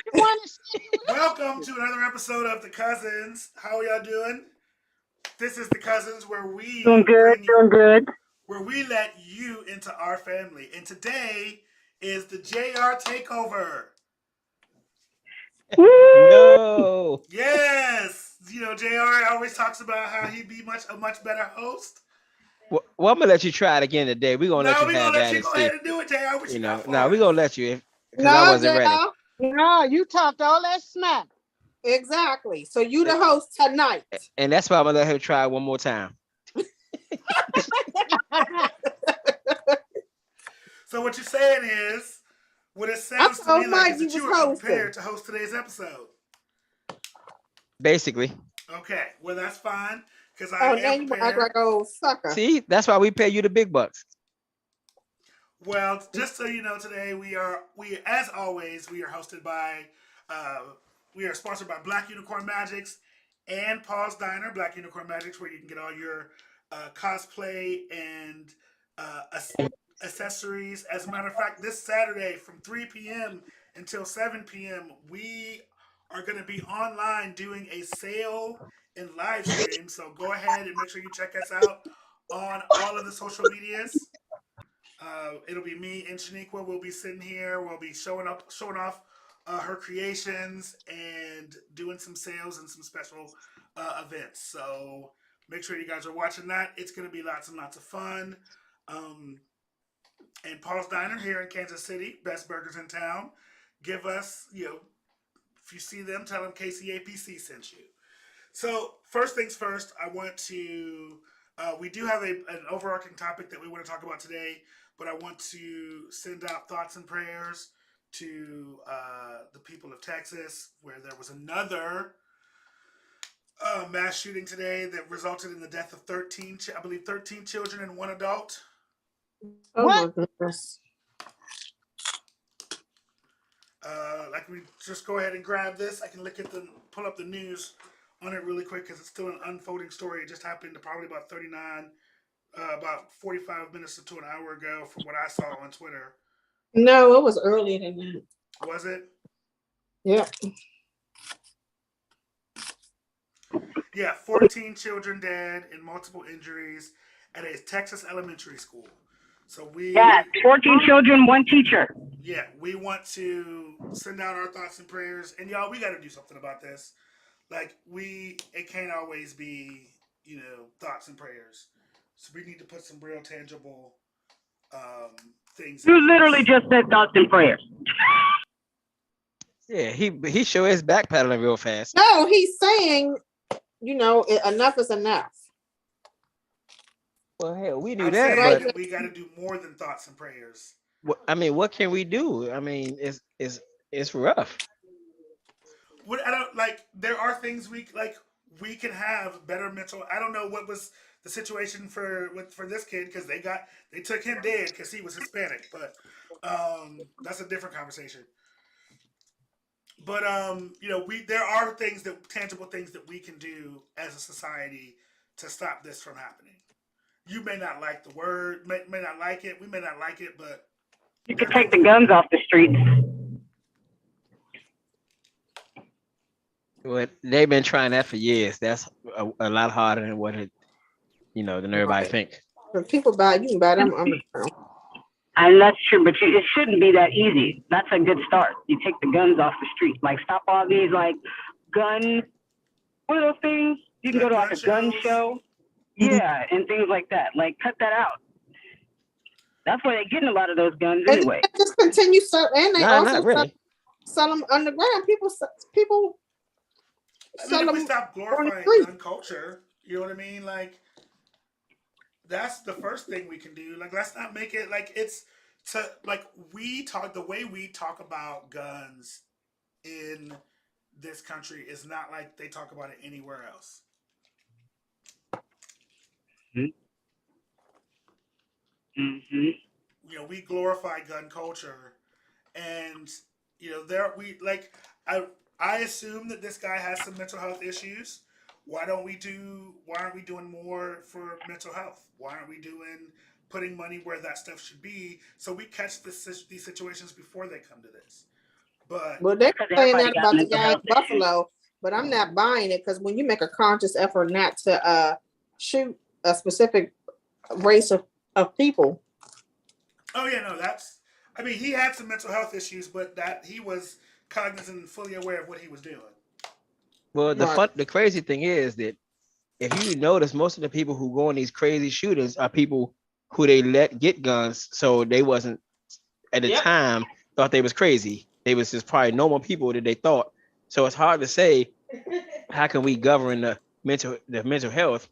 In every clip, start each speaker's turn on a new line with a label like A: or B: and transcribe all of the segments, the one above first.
A: You want to see
B: Welcome to another episode of The Cousins. How are y'all doing? This is The Cousins
C: Doing good, doing good.
B: where we let you into our family. And today is the JR takeover.
C: Woo!
D: No.
B: Yes, JR always talks about how he'd be a much better host.
D: Well, I'm gonna let you try it again today. We're gonna let
B: No,
D: you
B: we're gonna
D: have
B: let
D: at
B: you
D: it.
B: go ahead
D: See,
B: and do it, JR. What you got for
D: now we're
B: us?
D: gonna let you because I
E: No,
D: wasn't ready.
E: JL.
A: No, you talked all that smack.
E: Exactly. So you the
D: A-
E: host tonight.
D: And that's why I'm gonna let him try it one more time.
B: So what you're saying is, what it
E: I
B: sounds to me
E: told
B: like
E: Mike
B: is
E: you
B: that
E: was
B: you were
E: hosting.
B: unprepared to host today's episode.
D: Basically.
B: Okay, well that's fine because I
E: Oh, now
B: am
E: you wanna act
B: prepared.
E: like an old sucker.
D: See, that's why we pay you the big bucks.
B: Well, just so you know, today we as always we are hosted by uh, we are sponsored by Black Unicorn Magics and Paul's Diner, Black Unicorn Magics, where you can get all your cosplay and uh, accessories. As a matter of fact, this Saturday from 3 p.m. until 7 p.m. we are going to be online doing a sale and live stream. So go ahead and make sure you check us out on all of the social medias. It'll be me and Shaniqua. We'll be sitting here. We'll be showing off her creations and doing some sales and some special events. So make sure you guys are watching that. It's going to be lots and lots of fun. Um, and Paul's Diner here in Kansas City, best burgers in town. Give us, if you see them, tell them KCAPC sent you. So first things first, I want to. We do have an overarching topic that we want to talk about today, but I want to send out thoughts and prayers to the people of Texas, where there was another mass shooting today that resulted in the death of 13, I believe, 13 children and one adult.
E: Oh
A: What?
E: my goodness.
B: Like we just go ahead and grab this. I can pull up the news on it really quick because it's still an unfolding story. It just happened probably about 45 minutes to an hour ago from what I saw on Twitter.
E: No, it was earlier than that.
B: Was it?
E: Yeah.
B: Yeah, 14 children dead and multiple injuries at a Texas elementary school. So
C: Yeah, 14 children, one teacher.
B: we want to send out our thoughts and prayers. And y'all, we got to do something about this. Like it can't always be, thoughts and prayers. So we need to put some real tangible things in
C: You literally
B: place.
C: just said thoughts and prayers.
D: Yeah, he sure is backpedaling real fast.
E: No, he's saying, enough is enough.
D: Well, hell, we knew
B: I'm
D: that,
B: saying
D: but
B: that we got to do more than thoughts and prayers.
D: what can we do? I mean, it's rough.
B: What I don't like. There are things we can have better mental. I don't know what was the situation for this kid because they took him dead because he was Hispanic, but that's a different conversation. But we there are tangible things that we can do as a society to stop this from happening. You may not like the word, may not like it. We may not like it, but
C: You
B: there
C: could
B: are
C: take
B: things
C: the
B: we can
C: guns
B: do.
C: off the streets.
D: Well, they've been trying that for years. That's a lot harder than than everybody
E: Right.
D: think.
E: When people buy, you can buy them underground.
C: And that's true, but it shouldn't be that easy. That's a good start. You take the guns off the street. Like, stop all these, like, gun, what are those things? You can go to, like,
B: Gun
C: a gun
B: shows.
C: show. Yeah, and things like that. Like, cut that out. That's why they're getting a lot of those guns
E: And
C: anyway.
E: they just continue and they
D: Nah,
E: also
D: not really.
E: sell them underground. People
B: I mean,
E: sell
B: if we
E: them
B: stop
E: on the
B: glorifying
E: street.
B: gun culture, you know what I mean? Like, that's the first thing we can do. Like, let's not make it like it's to like the way we talk about guns in this country is not like they talk about it anywhere else.
C: Mm-hmm.
B: We glorify gun culture, and there we like I assume that this guy has some mental health issues. Why aren't we doing more for mental health? Why aren't we doing putting money where that stuff should be so we catch these situations before they come to this? But
E: Well, they're
C: Because
E: saying
C: everybody
E: that
C: got
E: about the
C: mental
E: guy in
C: health issues.
E: Buffalo, but I'm not buying it because when you make a conscious effort not to shoot a specific race of people.
B: oh yeah, no, that's. I mean, he had some mental health issues, but that he was cognizant and fully aware of what he was doing.
D: Well,
E: Right.
D: the crazy thing is that if you notice, most of the people who go on these crazy shootings are people who they let get guns, so they wasn't at the
E: Yep.
D: time thought they was crazy. They was just probably normal people that they thought. So it's hard to say how can we govern the mental health,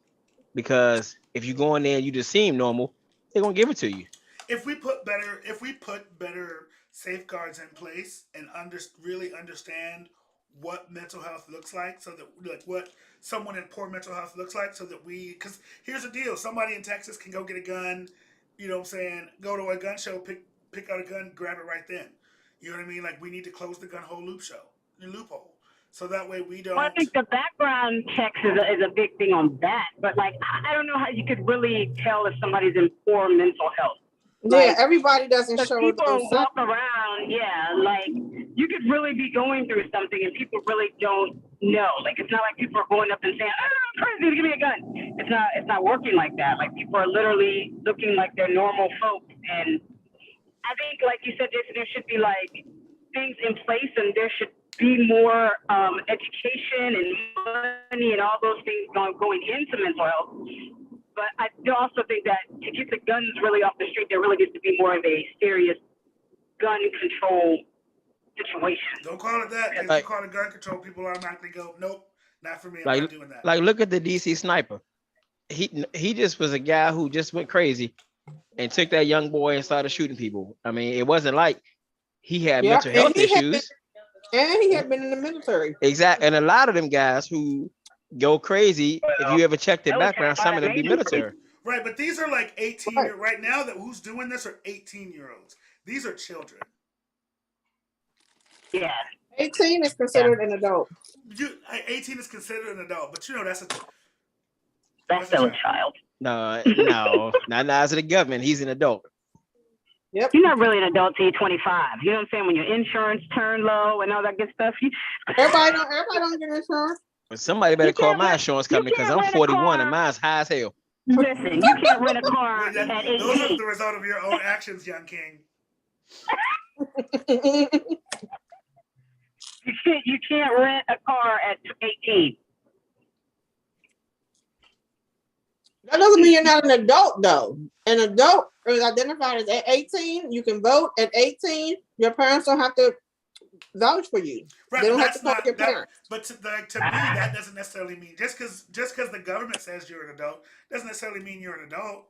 D: because if you go in there and you just seem normal, they're gonna give it to you.
B: If we put better safeguards in place and really understand what mental health looks like, so that like what someone in poor mental health looks like, so that because here's the deal: somebody in Texas can go get a gun, you know what I'm saying? Go to a gun show, pick out a gun, grab it right then. You know what I mean? Like we need to close the gun hole loophole, so that way we
C: Well, I
B: don't.
C: think the background checks is a big thing on that. But like, I don't know how you could really tell if somebody's in poor mental health.
E: Yeah,
C: Like,
E: everybody doesn't
C: because
E: show
C: people
E: those signs.
C: walk around, yeah, like you could really be going through something and people really don't know. Like it's not like people are going up and saying, "Oh, I'm crazy, give me a gun." It's not working like that. Like people are literally looking like they're normal folks. And I think, like you said, Jason, there should be like things in place, and there should be more education and money and all those things going into mental health. But I do also think that to get the guns really off the street, there really needs to be more of a serious gun control situation.
B: Don't call it that, because if you call it gun control, people automatically go, "Nope, not for me. I'm not doing that."
D: Like look at the DC sniper. He just was a guy who just went crazy and took that young boy and started shooting people. I mean, it wasn't like he had
E: Yeah,
D: mental health issues.
E: And he had been in the military.
D: Exactly. And a lot of them guys who go crazy, if you ever check their
C: Military,
D: background, some of them be military.
B: Right, but these are like 18
E: Right.
B: right now that who's doing this are 18-year-olds. These are children.
C: Yeah.
E: 18 is considered an adult.
B: 18 is considered an adult, but you know that's
C: Still a child.
D: No, not as the government. He's an adult.
E: Yep.
C: You're not really an adult till you're 25. You know what I'm saying? When your insurance turn low and all that good stuff.
E: Everybody don't get insurance.
D: But somebody better call my insurance company, because I'm 41 and mine's high as hell.
C: Listen, you can't rent a car at 18.
B: Those are the result of your own actions, young king.
C: You can't rent a car at 18.
E: That doesn't mean you're not an adult, though. An adult is identified as at 18. You can vote at 18. Your parents don't have to vouch for you.
B: Right,
E: They don't
B: but
E: have to call your parents.
B: But to me, that doesn't necessarily mean just because the government says you're an adult doesn't necessarily mean you're an adult.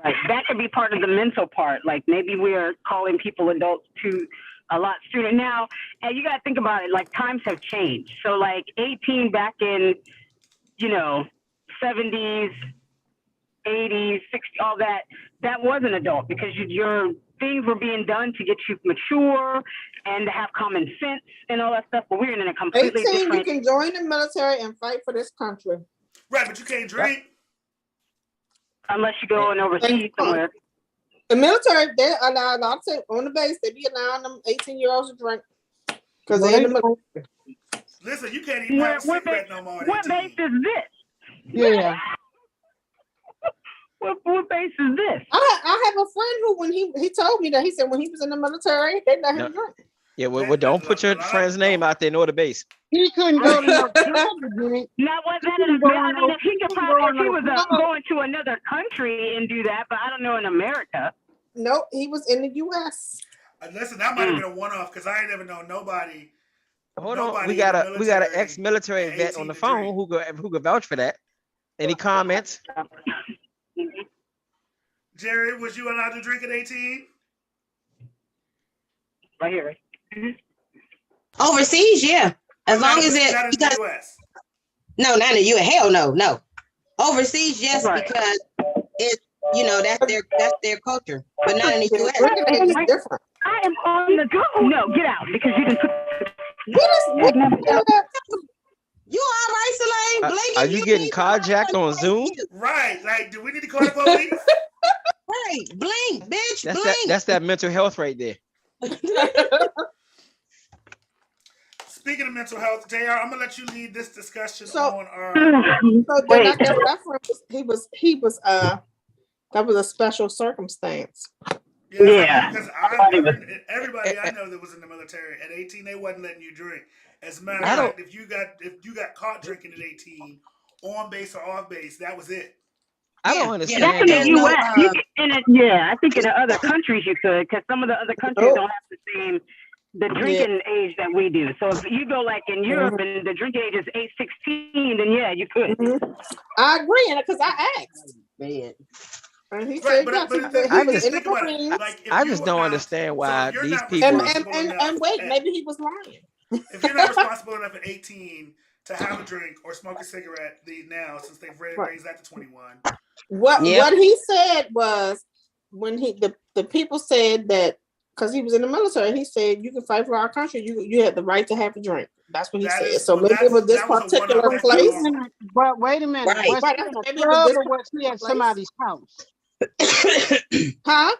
C: Right. That could be part of the mental part. Like maybe we're calling people adults to a lot sooner now. And you got to think about it. Like times have changed. So like 18 back in, 70s, 80s, 60s, all that was an adult, because your things were being done to get you mature and to have common sense and all that stuff. But we're in a completely
E: 18,
C: different.
E: you can join the military and fight for this country.
B: Right, but you can't drink.
C: Unless you go overseas somewhere.
E: The military, they allow on the base, they be allowing them 18-year-olds to drink. Because they're in the military.
B: Listen, you can't even have a cigarette no more.
C: What base is this?
A: Yeah.
C: What base is this?
E: I have a friend who, when he told me that, he said when he was in the military, they let him drink.
D: Yeah, well, don't put your friend's name out there nor the base.
A: He couldn't go to no club to drink.
C: Now, was that in I mean, if he could probably, if he was going to another country and do that, but I don't know in America.
E: Nope, he was in the U.S.
B: Listen, that might have been a one-off, because I ain't never known nobody.
D: Hold on, we got an ex-military vet on the phone who could vouch for that. Any comments?
B: Jerry, was you allowed to drink at 18?
C: Right here.
F: Overseas, yeah. As long as it,
B: not in the US.
F: No, not in the US. Hell no. Overseas, yes,
C: Right.
F: because it's that's their culture, but not in the US.
E: It's different.
C: I am on the go. No, get out, because you didn't put.
F: You all right, Solange? Blinking.
D: Are you getting carjacked on Zoom?
B: Right. Like, do we need to call the police?
F: Right. Blink, bitch. Blink.
D: That's that mental health right there.
B: speaking of mental health, JR, I'm gonna let you lead this discussion
E: So-
B: on our.
E: So then
C: Wait.
E: I guess that friend was that was a special circumstance.
C: Yeah.
B: Because everybody I know that was in the military at 18, they wasn't letting you drink. As a matter of
D: I don't.
B: fact, if you got caught drinking at 18, on base or off base, that was it.
D: I don't
F: Yeah,
C: That's
D: understand
C: in the
F: there's
D: though.
F: no
C: U.S. You can, yeah, I think in the other countries you could, because some of the other countries
E: Nope.
C: don't have the drinking age that we do. So if you go like in Europe and the drinking age is 8-16, then yeah, you could.
E: I agree, and because I asked,
F: bed.
E: and he
B: Right,
E: said yes. He
D: I
E: was
D: just
E: in the
B: think about it.
E: Marines.
B: Like if
D: I
B: you
D: just don't
B: now,
D: understand
B: so
D: why
B: if you're
D: these
B: not
D: people.
B: responsible enough
E: And wait,
B: at-
E: maybe he was lying.
B: if you're not responsible enough at 18 to have a drink or smoke a cigarette now, since they've
E: Right.
B: raised that to 21.
E: What he said was when the people said that because he was in the military, he said you can fight for our country. You have the right to have a drink. That's what he
B: That
E: said.
B: is-
E: So
B: well,
E: maybe it was this
B: that was a
E: particular
B: one-off. That's not
E: place.
B: normal.
A: But wait a minute.
F: Right.
A: Was
E: Right,
A: he in a
E: maybe it was
A: club
E: this
A: or was he at
E: place.
A: somebody's house?
E: Huh?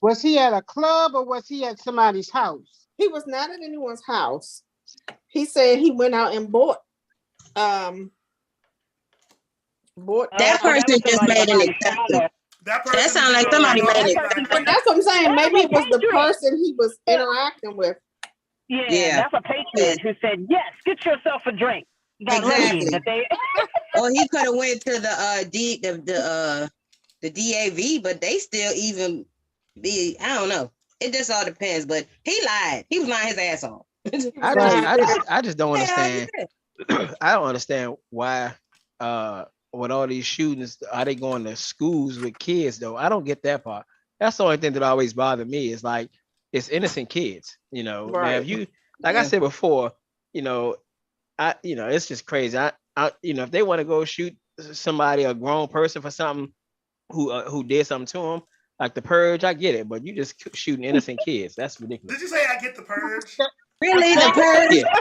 A: Was he at a club or was he at somebody's house?
E: He was not at anyone's house. He said he went out and bought
F: That person just made an exception.
B: That person
F: That sound like
B: is
F: somebody
B: like,
F: made it.
E: But that's what I'm saying. Maybe it was the
C: Patriot.
E: person he was interacting with.
F: Yeah.
C: That's a patriot who said, yes, get yourself a drink. That
F: Exactly.
C: means that they
F: Or he could have went to the DAV, but they still even be. I don't know. It just all depends. But he lied. He was lying his ass off.
D: I just don't
F: Yeah,
D: understand. I don't understand why with all these shootings are they going to schools with kids though? I don't get that part. That's the only thing that always bothered me is like it's innocent kids, you know. Now
E: Right.
D: if you like I said before, you know, it's just crazy. I if they want to go shoot somebody, a grown person for something who did something to them, like the purge, I get it, but you just shooting innocent kids. That's ridiculous.
B: Did you say I get the purge?
F: Really, the purge?
D: Yeah.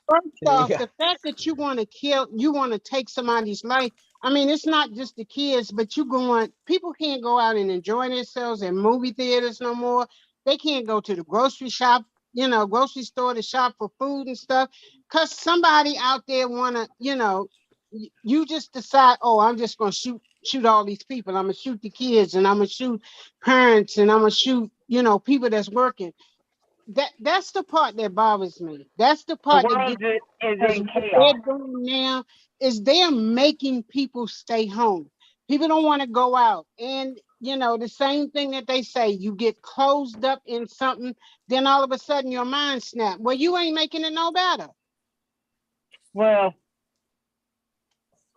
A: First off,
D: Yeah.
A: the fact that you want to take somebody's life. I mean, it's not just the kids, but people can't go out and enjoy themselves in movie theaters no more. They can't go to the grocery shop, grocery store to shop for food and stuff. Cause somebody out there you just decide, oh, I'm just gonna shoot all these people. I'm gonna shoot the kids and I'm gonna shoot parents and I'm gonna shoot, people that's working. That's the part that bothers me. That's the
C: the
A: part that
C: world
A: gets
C: is
A: because
C: in
A: what
C: chaos.
A: they're doing now is they're making people stay home. People don't want to go out. And, the same thing that they say, you get closed up in something, then all of a sudden your mind snap. Well, you ain't making it no better.
C: Well,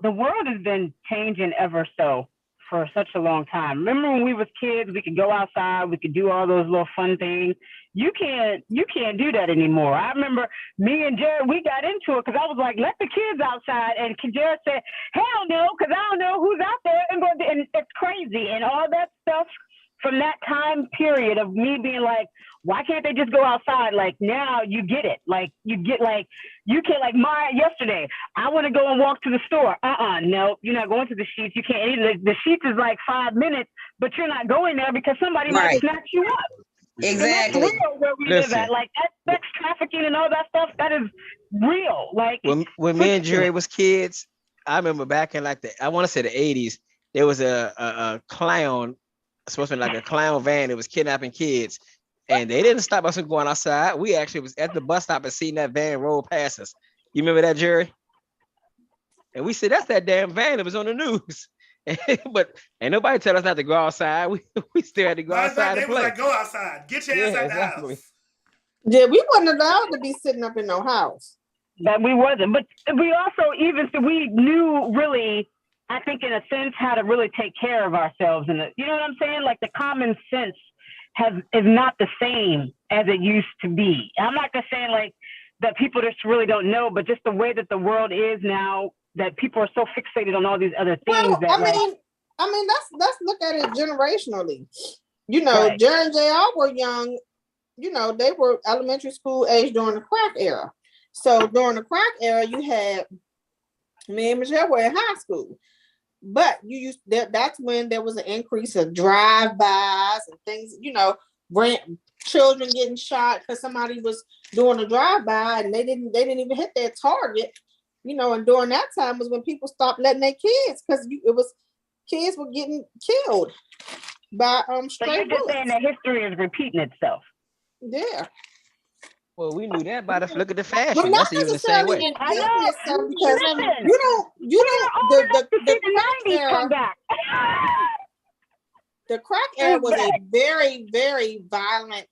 C: the world has been changing ever so for such a long time. Remember when we was kids, we could go outside, we could do all those little fun things. You can't do that anymore. I remember me and Jared, we got into it because I was like, let the kids outside. And Jared said, hell no, because I don't know who's out there. And it's crazy. And all that stuff from that time period of me being like, why can't they just go outside? Like now you get it. Like you get like, you can't like Maya yesterday. I want to go and walk to the store. No, you're not going to the Sheets. You can't. The Sheets is like 5 minutes, but you're not going there because somebody might
F: Right.
C: snatch you up.
F: Exactly.
C: And that's real where we
D: Listen.
C: live at. Like that sex trafficking and all that stuff, that is real. Like
D: When me and Jerry was kids, I remember back in like I want to say the 80s, there was a clown, supposed to be like a clown van that was kidnapping kids. And they didn't stop us from going outside. We actually was at the bus stop and seen that van roll past us. You remember that, Jerry? And we said, that's that damn van that was on the news. But ain't nobody tell us not to go outside. We still had to go
B: Matter of fact,
D: outside
B: they
D: and
B: was
D: play.
B: like, go outside. Get your ass out the house.
E: Yeah, we wasn't allowed to be sitting up in no house.
C: that we wasn't. But we also we knew really, I think in a sense, how to really take care of ourselves. And you know what I'm saying? Like the common sense is not the same as it used to be. I'm not just saying like that people just really don't know, but just the way that the world is now, that people are so fixated on all these other things.
E: Well,
C: that
E: I mean, let's look at it generationally.
C: Right.
E: Jerry and JR were young. They were elementary school age during the crack era. So during the crack era, you had me and Michelle were in high school. But that's when there was an increase of drive-bys and things, children getting shot because somebody was doing a drive-by and they didn't even hit their target. And during that time was when people stopped letting their kids, because kids were getting killed by
C: So
E: stray
C: you're just saying
E: bullets.
C: that history is repeating itself.
E: Yeah.
D: Well, we knew that by the look at the
E: But
D: fashion.
E: not
D: That's even the same
E: necessarily
D: way.
E: repeating itself, because
C: Listen,
E: you
C: we're
E: don't
C: old enough to see
E: the
C: the
E: crack
C: 90s come
E: era.
C: back.
E: The crack era was a very, very violent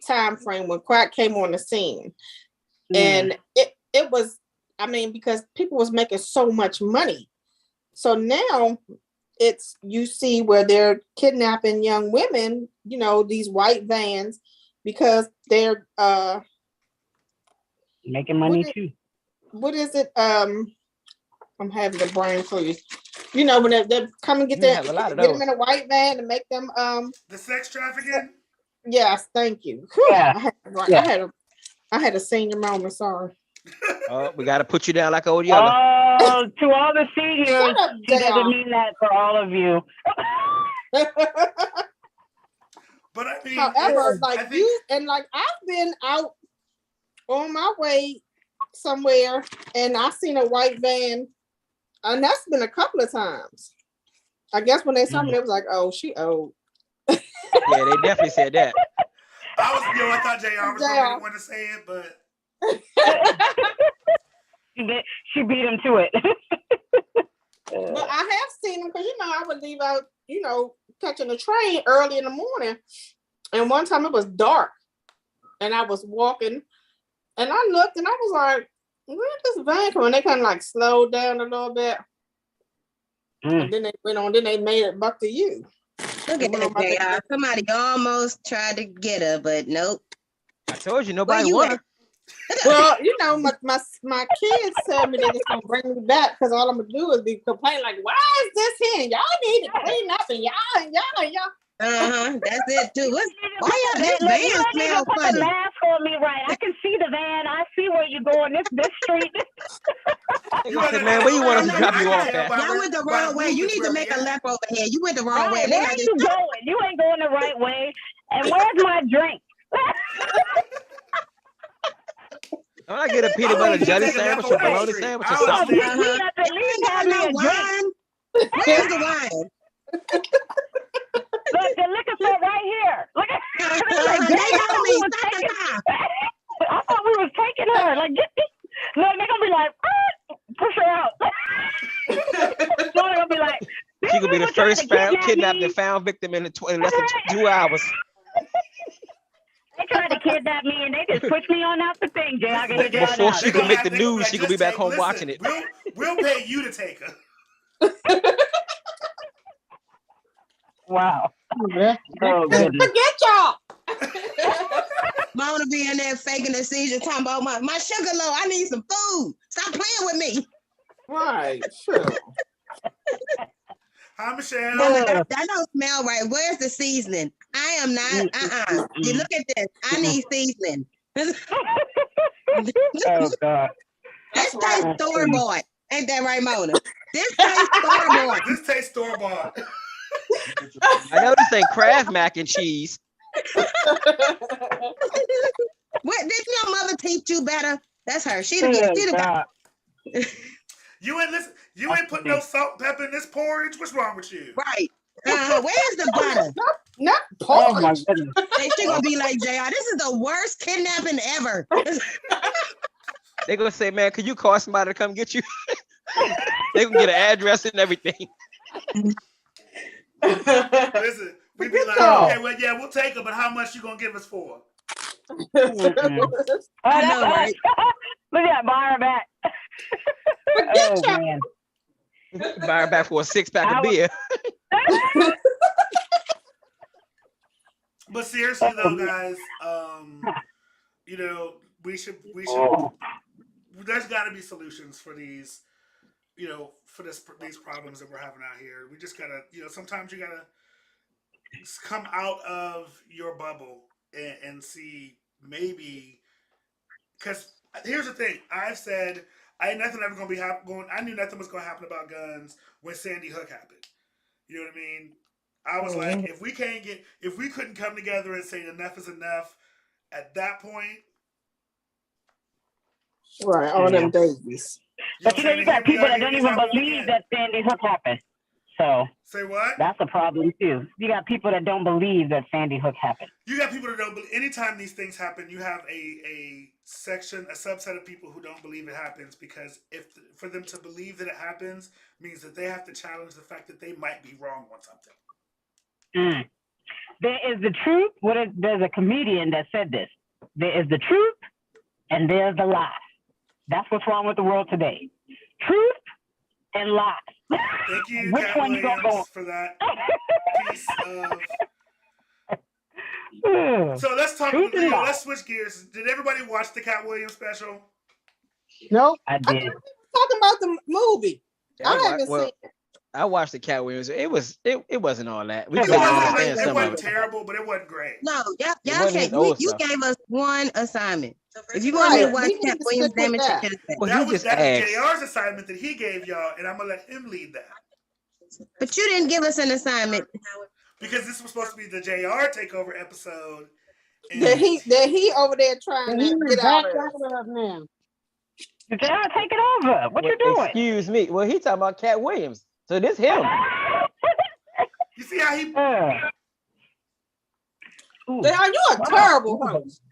E: time frame when crack came on the scene. And it was, because people was making so much money. So now you see where they're kidnapping young women, these white vans, because they're
C: making money too.
E: What is it? I'm having a brain freeze. When they come and get them in a white van and make them
B: the sex trafficking.
E: Yes, thank you. Whew,
C: Yeah.
E: I had a senior moment. Sorry.
D: Oh, we got to put you down like old Yeller.
C: Oh, to all the seniors,
E: Shut up,
C: she doesn't
E: JR.
C: mean that for all of you.
B: But I mean,
E: however, I've been out on my way somewhere and I seen a white van, and that's been a couple of times. I guess when they saw me, they was like, "Oh, she old."
D: Yeah, they definitely said that.
B: I thought JR was going to be the one to say it, but
C: she beat him to it.
E: But I have seen them because I would leave out, catching the train early in the morning, and one time it was dark, and I was walking, and I looked, and I was like, "Where did this van come?" And they kind of like slowed down a little bit, and then they went on. Then they made it buck to you.
F: Look at that, JR. Somebody almost tried to get her, but nope.
D: I told you nobody won her.
E: Well, my kids tell me they're just gonna bring me back because all I'm gonna do is be complaining like, "Why is this here? Y'all need to clean up and y'all."
F: That's it too. Why y'all this van smell
C: put
F: funny?
C: the mask on me, right? I can see the van. I see where you're going. This street.
D: I said, man, where you want us to drop you off at?
F: Y'all went the wrong way. You need to make a left over here. You went the wrong way.
C: Where are you going? You ain't going the right way. And where's my drink?
D: I'm not get a peanut butter jelly sandwich or bologna sandwich or something.
C: Pick me up at least have me a drink.
F: Where's the wine?
C: Look, the liquor store right here. Look at I thought we was taking her. Like, get this. Look, they're gonna be like, push her out. So they're gonna be like,
D: she could be the first kidnapped and found victim in less than 2 hours.
C: They tried to kidnap me and they just pushed me on out the thing, Jay.
D: Before she could make the news, she could be back home watching it.
B: We'll pay you to take her.
C: Wow.
E: Oh, forget y'all.
F: Mona be in there faking a seizure, talking about my sugar low. I need some food. Stop playing with me.
E: Right, sure.
B: Hi, Michelle.
F: That don't smell right. Where's the seasoning? I am not. You look at this. I need seasoning.
C: Oh God.
F: This tastes store-bought. Ain't that right, Mona? This tastes store-bought.
B: This tastes store-bought.
D: I know this ain't Kraft mac and cheese.
F: What did your mother teach you better? That's her. She the
B: You ain't put no salt and pepper in this porridge. What's wrong with you?
F: Right. Where's the butter?
E: Not porridge.
C: Oh my goodness.
F: She gonna be like, JR, this is the worst kidnapping ever.
D: They gonna say, man, could you call somebody to come get you? They can get an address and everything.
B: Listen, we be like, okay, well, yeah, we'll take her, but how much you gonna give us for?
F: I know, right?
C: Look at that, buy her back. Man.
D: Buy her back for a 6-pack of beer.
B: But seriously though, guys, we should. There's got to be solutions for these, these problems that we're having out here. We just gotta, sometimes you gotta come out of your bubble and see maybe. Because here's the thing, I've said I knew nothing was gonna happen about guns when Sandy Hook happened. You know what I mean? I was like, if we couldn't come together and say enough is enough at that point,
E: Right, all them babies.
C: But you got people that don't even believe that Sandy Hook happened. So
B: say what?
C: That's a problem too. You got people that don't believe that Sandy Hook happened.
B: You got people that don't believe. Anytime these things happen, you have a subset of people who don't believe it happens, because for them to believe that it happens means that they have to challenge the fact that they might be wrong on something.
C: There is the truth. There's a comedian that said this. There is the truth and there's the lie. That's what's wrong with the world today. Truth and lies.
B: Thank you,
C: Which
B: Cat
C: one
B: Williams,
C: you gonna go?
B: for that piece of. So let's talk. Let's switch gears. Did everybody watch the Cat Williams special?
A: Nope.
C: I did.
E: Talking about the movie. I haven't seen it.
D: I watched the Cat Williams. It wasn't all that. We
B: couldn't
D: understand some
B: it
D: of
B: wasn't
D: it.
B: terrible, but it wasn't great.
F: No, y'all can't. You gave us one assignment. If you want
E: Right.
F: me to watch
E: We need
F: Cat
E: to
F: Williams,
E: stick with
F: damn it,
E: that.
F: you can say.
D: Well,
B: That
D: he
B: was
D: just
B: JR's
D: asked.
B: assignment that he gave y'all, and I'm gonna let him lead that.
F: But you didn't give us an assignment.
B: Because this was supposed to be the JR takeover episode.
E: That he over there trying to get out of it.
A: now.
C: JR, take it over. What you doing?
D: Excuse me. Well, he talking about Cat Williams. So this him.
B: You see how he?
E: You a terrible host.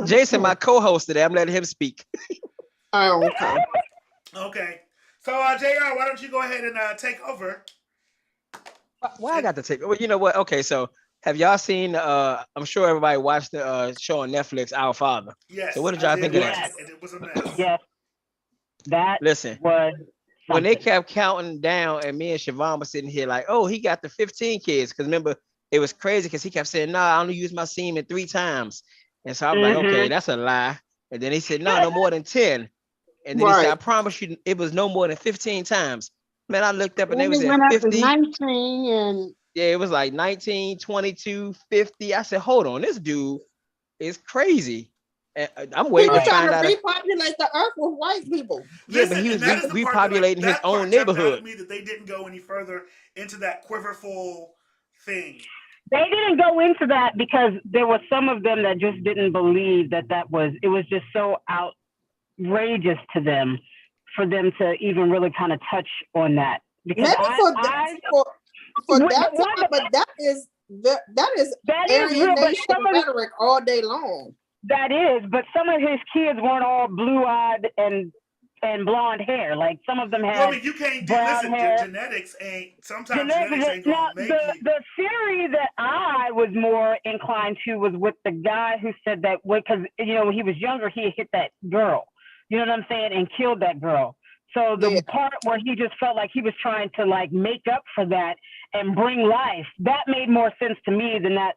D: Jason, my co-host today. I'm letting him speak.
E: Oh, okay.
B: Okay. So, JR, why don't you go ahead and take over?
D: Why I got to take? Well, you know what? Okay, so have y'all seen? I'm sure everybody watched the show on Netflix, Our Father.
B: Yes.
D: So what did y'all think of that?
B: And it was a mess.
C: Yes. That
D: Listen,
C: was
D: when they kept counting down, and me and Siobhan were sitting here like, "Oh, he got the 15 kids." Because remember, it was crazy because he kept saying, "No, I only used my semen 3 times," and so I'm like, "Okay, that's a lie." And then he said, "No more than 10." And then he said, "I promise you, it was no more than 15 times." Man, I looked up and they was at 50.
A: 19 and
D: yeah, it was like 19, 22, 50. I said, "Hold on, this dude is crazy." And I'm waiting to find out.
E: Repopulate the earth with white people.
D: Yeah, but he was repopulating his own neighborhood.
B: Me that they didn't go any further into that quiverful thing.
C: They didn't go into that because there were some of them that just didn't believe that it was just so outrageous to them for them to even really kind of touch on that. Because
E: for that time, but that is Aryan Nation rhetoric all day long.
C: That is, but some of his kids weren't all blue-eyed and blonde hair. Like some of them had.
B: Well, I mean, you can't do. Listen, genetics ain't. Sometimes genetics ain't gonna make you.
C: The theory that I was more inclined to was with the guy who said that because when he was younger, he hit that girl. You know what I'm saying, and killed that girl. So the part where he just felt like he was trying to like make up for that and bring life, that made more sense to me than that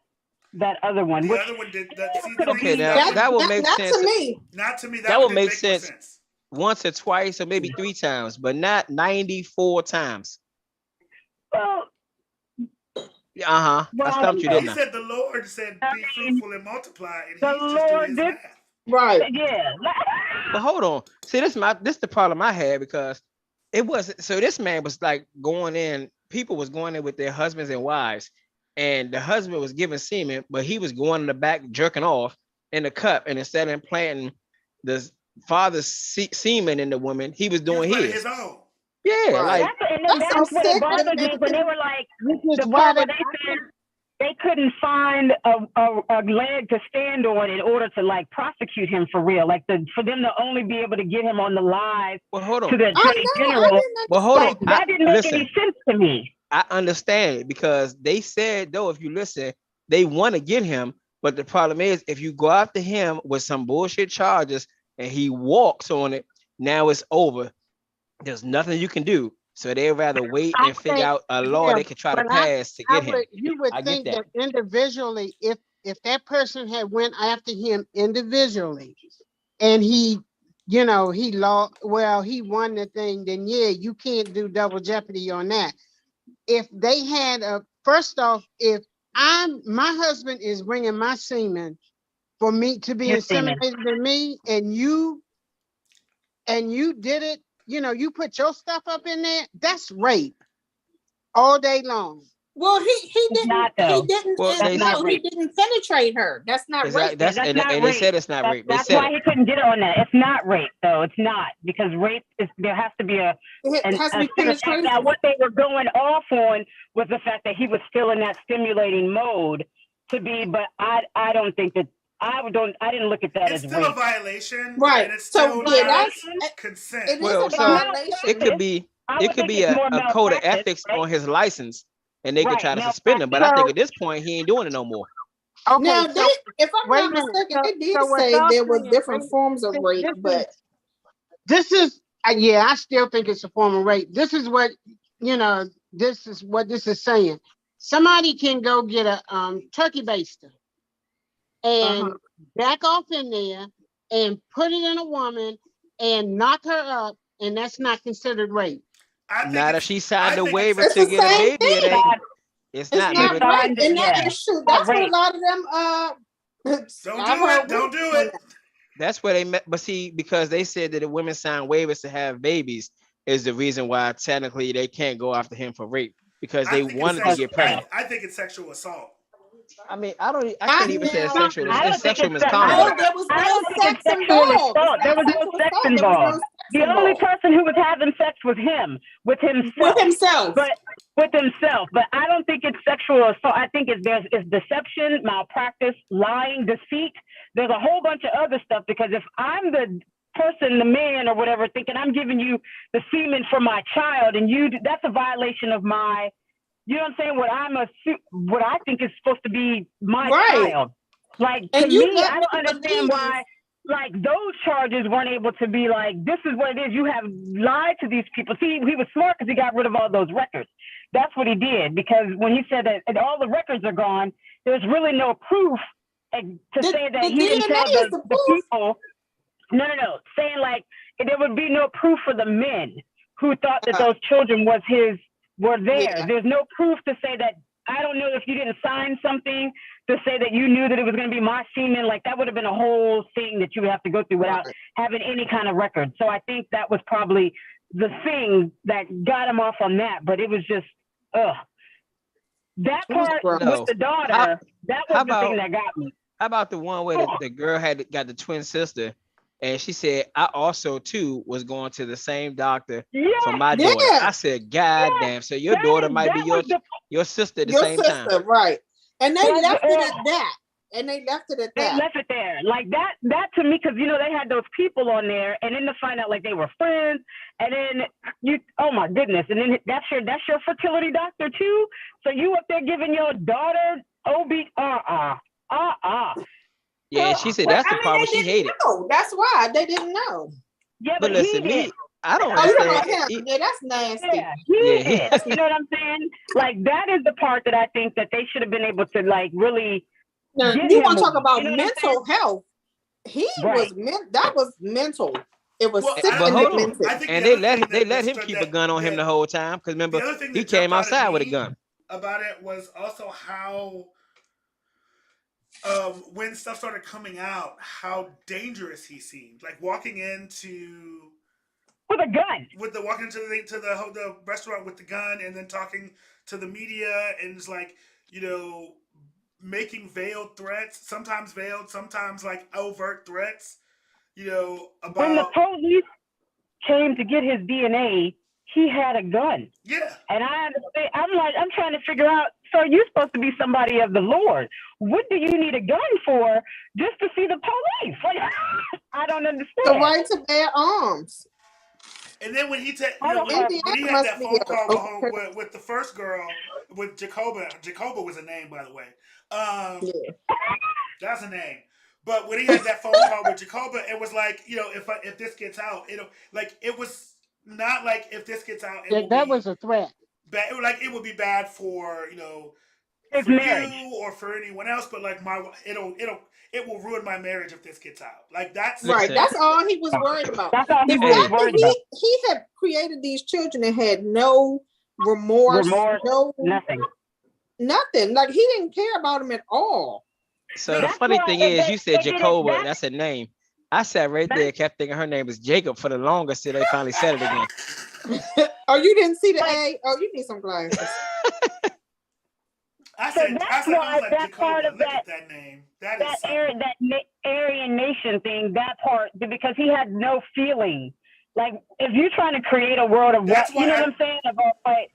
C: other one.
B: The other one did that.
D: Okay, now that would make sense.
B: Not to me.
D: That would make sense once or twice or maybe 3 times, but not 94 times.
C: Well,
D: I stumped you, didn't I?
B: He said the Lord said, "Be fruitful and multiply," and
C: the
B: he's
C: Lord
B: just doing his
C: did.
B: math.
E: Right.
C: Yeah.
D: But hold on. See, this the problem I had because it wasn't. So this man was like going in. People was going in with their husbands and wives, and the husband was giving semen, but he was going in the back jerking off in the cup, and instead of implanting the father's semen in the woman, he was doing his own. Yeah,
E: right.
C: That's what it bothered me when they were like, the part where they said they couldn't find a leg to stand on in order to like prosecute him for real, like for them to only be able to get him on the live to the attorney general.
D: Well, hold on.
C: That didn't make any sense to me.
D: I understand it because they said, though, if you listen, they want to get him, but the problem is if you go after him with some bullshit charges and he walks on it, now it's over. There's nothing you can do. So they'd rather wait and figure out a law they could try to pass to get him.
A: You would think that individually, if that person had went after him individually and he won the thing, then you can't do double jeopardy on that. If they had first off, if my husband is bringing my semen for me to be inseminated in me, and you did it, you put your stuff up in there, that's rape. all day long.
E: Well, he didn't.
C: not,
E: He
C: though.
E: didn't.
D: Well,
E: And
D: they
E: no,
C: not
E: he
C: rape.
E: didn't penetrate her. That's not
D: exactly.
E: rape.
D: That's
C: That's
D: and,
C: not
D: and they
C: rape.
D: said it's not rape. They
C: That's
D: said
C: why
D: it.
C: he couldn't get on that. It's not rape, though. It's not, because rape is, there has to be
E: It has to be penetration.
C: now what they were going off on was the fact that he was still in that stimulating mode to be, but I don't think that I didn't look at that
B: It's
C: as
B: still
C: rape.
B: a violation,
E: Right.
B: and it's
E: So
B: still
E: yeah,
B: not
E: that's
B: consent.
E: it is
D: Well,
E: a
D: so
E: violation.
D: it could be
C: I
D: it
C: would
D: could
C: think
D: be
C: it's more
D: a code of
C: malpractice,
D: ethics
C: right?
D: on his license, and they could
C: Right,
D: try to suspend him. But I
C: malpractice.
D: think
A: So
D: at this point he ain't doing it no more.
A: okay,
E: Now,
A: so
E: if I'm
A: wait a
E: not
A: minute.
E: mistaken, they did
A: So what
E: say
A: y'all
E: there were
A: saying?
E: different forms of rape, but
A: This is yeah, I still think it's a form of rape. This is what this is what this is saying. Somebody can go get a turkey baster and back off in there and put it in a woman and knock her up, and that's not considered rape.
B: I think
D: Not if
B: it's
D: she signed
B: I
D: a
B: think
D: waiver
E: it's
D: to
E: the
D: get a
E: same
D: baby. It
E: thing.
D: ain't. It's
E: It's
D: not.
E: not
D: But
E: rape,
C: signed it,
E: and that
C: yeah.
E: is true.
C: Not
E: That's what a
C: rape.
E: lot of them.
B: don't
E: I've
B: do
E: heard
B: it. Don't do
E: women on
B: it.
E: that.
D: that's where they met. But see, because they said that the women sign waivers to have babies is the reason why technically they can't go after him for rape because
B: I
D: they
B: think it's
D: wanted to
B: sexual.
D: get pregnant.
B: I think it's sexual assault.
D: I mean, I
E: I
D: can't even say it's
E: now
D: sexual.
C: I
D: It's
C: don't think
D: sexual
C: it's I
D: misconduct.
E: no, there was
C: I
E: no
C: don't think it's
E: sex
C: sexual
E: involved.
C: assault.
E: It's
C: There
E: not
C: was no
E: sexual
C: sex
E: assault. There was no
C: involved.
E: sex
C: The only
E: involved
C: person who was having sex was him with
E: with
C: himself.
E: himself.
C: But with himself. But I don't think it's sexual assault. I think it's deception, malpractice, lying, deceit. There's a whole bunch of other stuff, because if I'm the person, the man or whatever, thinking I'm giving you the semen for my child, and that's a violation of my, you know what I'm saying? What I think is supposed to be my
E: Right.
C: child. Like,
E: And
C: to
E: you
C: me,
E: let
C: I
E: me
C: don't understand
E: believe.
C: why, like, those charges weren't able to be like, this is what it is. You have lied to these people. See, he was smart because he got rid of all those records. That's what he did, because when he said that all the records are gone, there's really no proof to say that he didn't tell
E: DNA is the
C: the
E: proof.
C: people. No. Saying like there would be no proof for the men who thought that those children were theirs.
E: Yeah.
C: There's no proof to say that. I don't know if you didn't sign something to say that you knew that it was going to be my semen. Like, that would have been a whole thing that you would have to go through without having any kind of record. So I think that was probably the thing that got him off on that. But it was just, that part
D: No.
C: with the daughter, that
D: how
C: was the thing that got me.
D: How about the one where the girl got the twin sister, and she said, I also too was going to the same doctor for my daughter. I said, God damn, so your daughter might be your sister at the same time.
E: Right. And they left it at that. They left it
C: there. Like that to me, because they had those people on there, and then to find out like they were friends, and then oh my goodness, and then that's your fertility doctor too. So you up there giving your daughter
D: Yeah, she said that's the problem. She hated.
E: No, that's why they didn't know.
C: Yeah,
D: but listen, I don't understand.
E: Yeah, that's nasty.
C: Yeah, he did. You know what I'm saying? Like, that is the part that I think that they should have been able to like really.
E: Now, you want to talk about mental health? That was mental. It was mental.
D: And they let him keep a gun on him the whole time, because remember he came outside with a gun.
B: About it was also how when stuff started coming out, how dangerous he seemed. Like walking into
C: with a gun,
B: walking into the restaurant with the gun, and then talking to the media, and it's like, making veiled threats, sometimes veiled, sometimes like overt threats. About
C: when the police came to get his DNA, he had a gun.
B: Yeah.
C: And I'm trying to figure out, so you're supposed to be somebody of the Lord. What do you need a gun for just to see the police? Like, I don't understand.
E: The right to bear arms.
B: And then when he had that phone call with the first girl, with Jacoba was a name, by the way. That's a name. But when he had that phone call with Jacoba, it was like, if this gets out, it was not like if this gets out,
A: that was a threat.
B: Bad, it would be bad for
C: his
B: for
C: marriage,
B: you or for anyone else, but like it will ruin my marriage if this gets out. Like that's
E: right. That's all he was worried about.
C: That's all he was worried about.
E: He had created these children and had no remorse,
C: nothing.
E: Like, he didn't care about them at all.
D: So the funny thing is, you said Jacoba, that's a name. I sat right there, kept thinking her name was Jacob for the longest till they finally said it again.
E: Oh, you didn't see the A? Oh, you need some glasses.
B: I
C: So
B: said,
C: that's
B: I
C: why
B: was like,
C: that part
B: Jacoba,
C: of
B: look
C: that
B: at that name. That is something.
C: Aryan Nation thing, that part, because he had no feeling. Like, if you're trying to create a world of
B: That's
C: what, you
B: why
C: know what I'm saying? About like,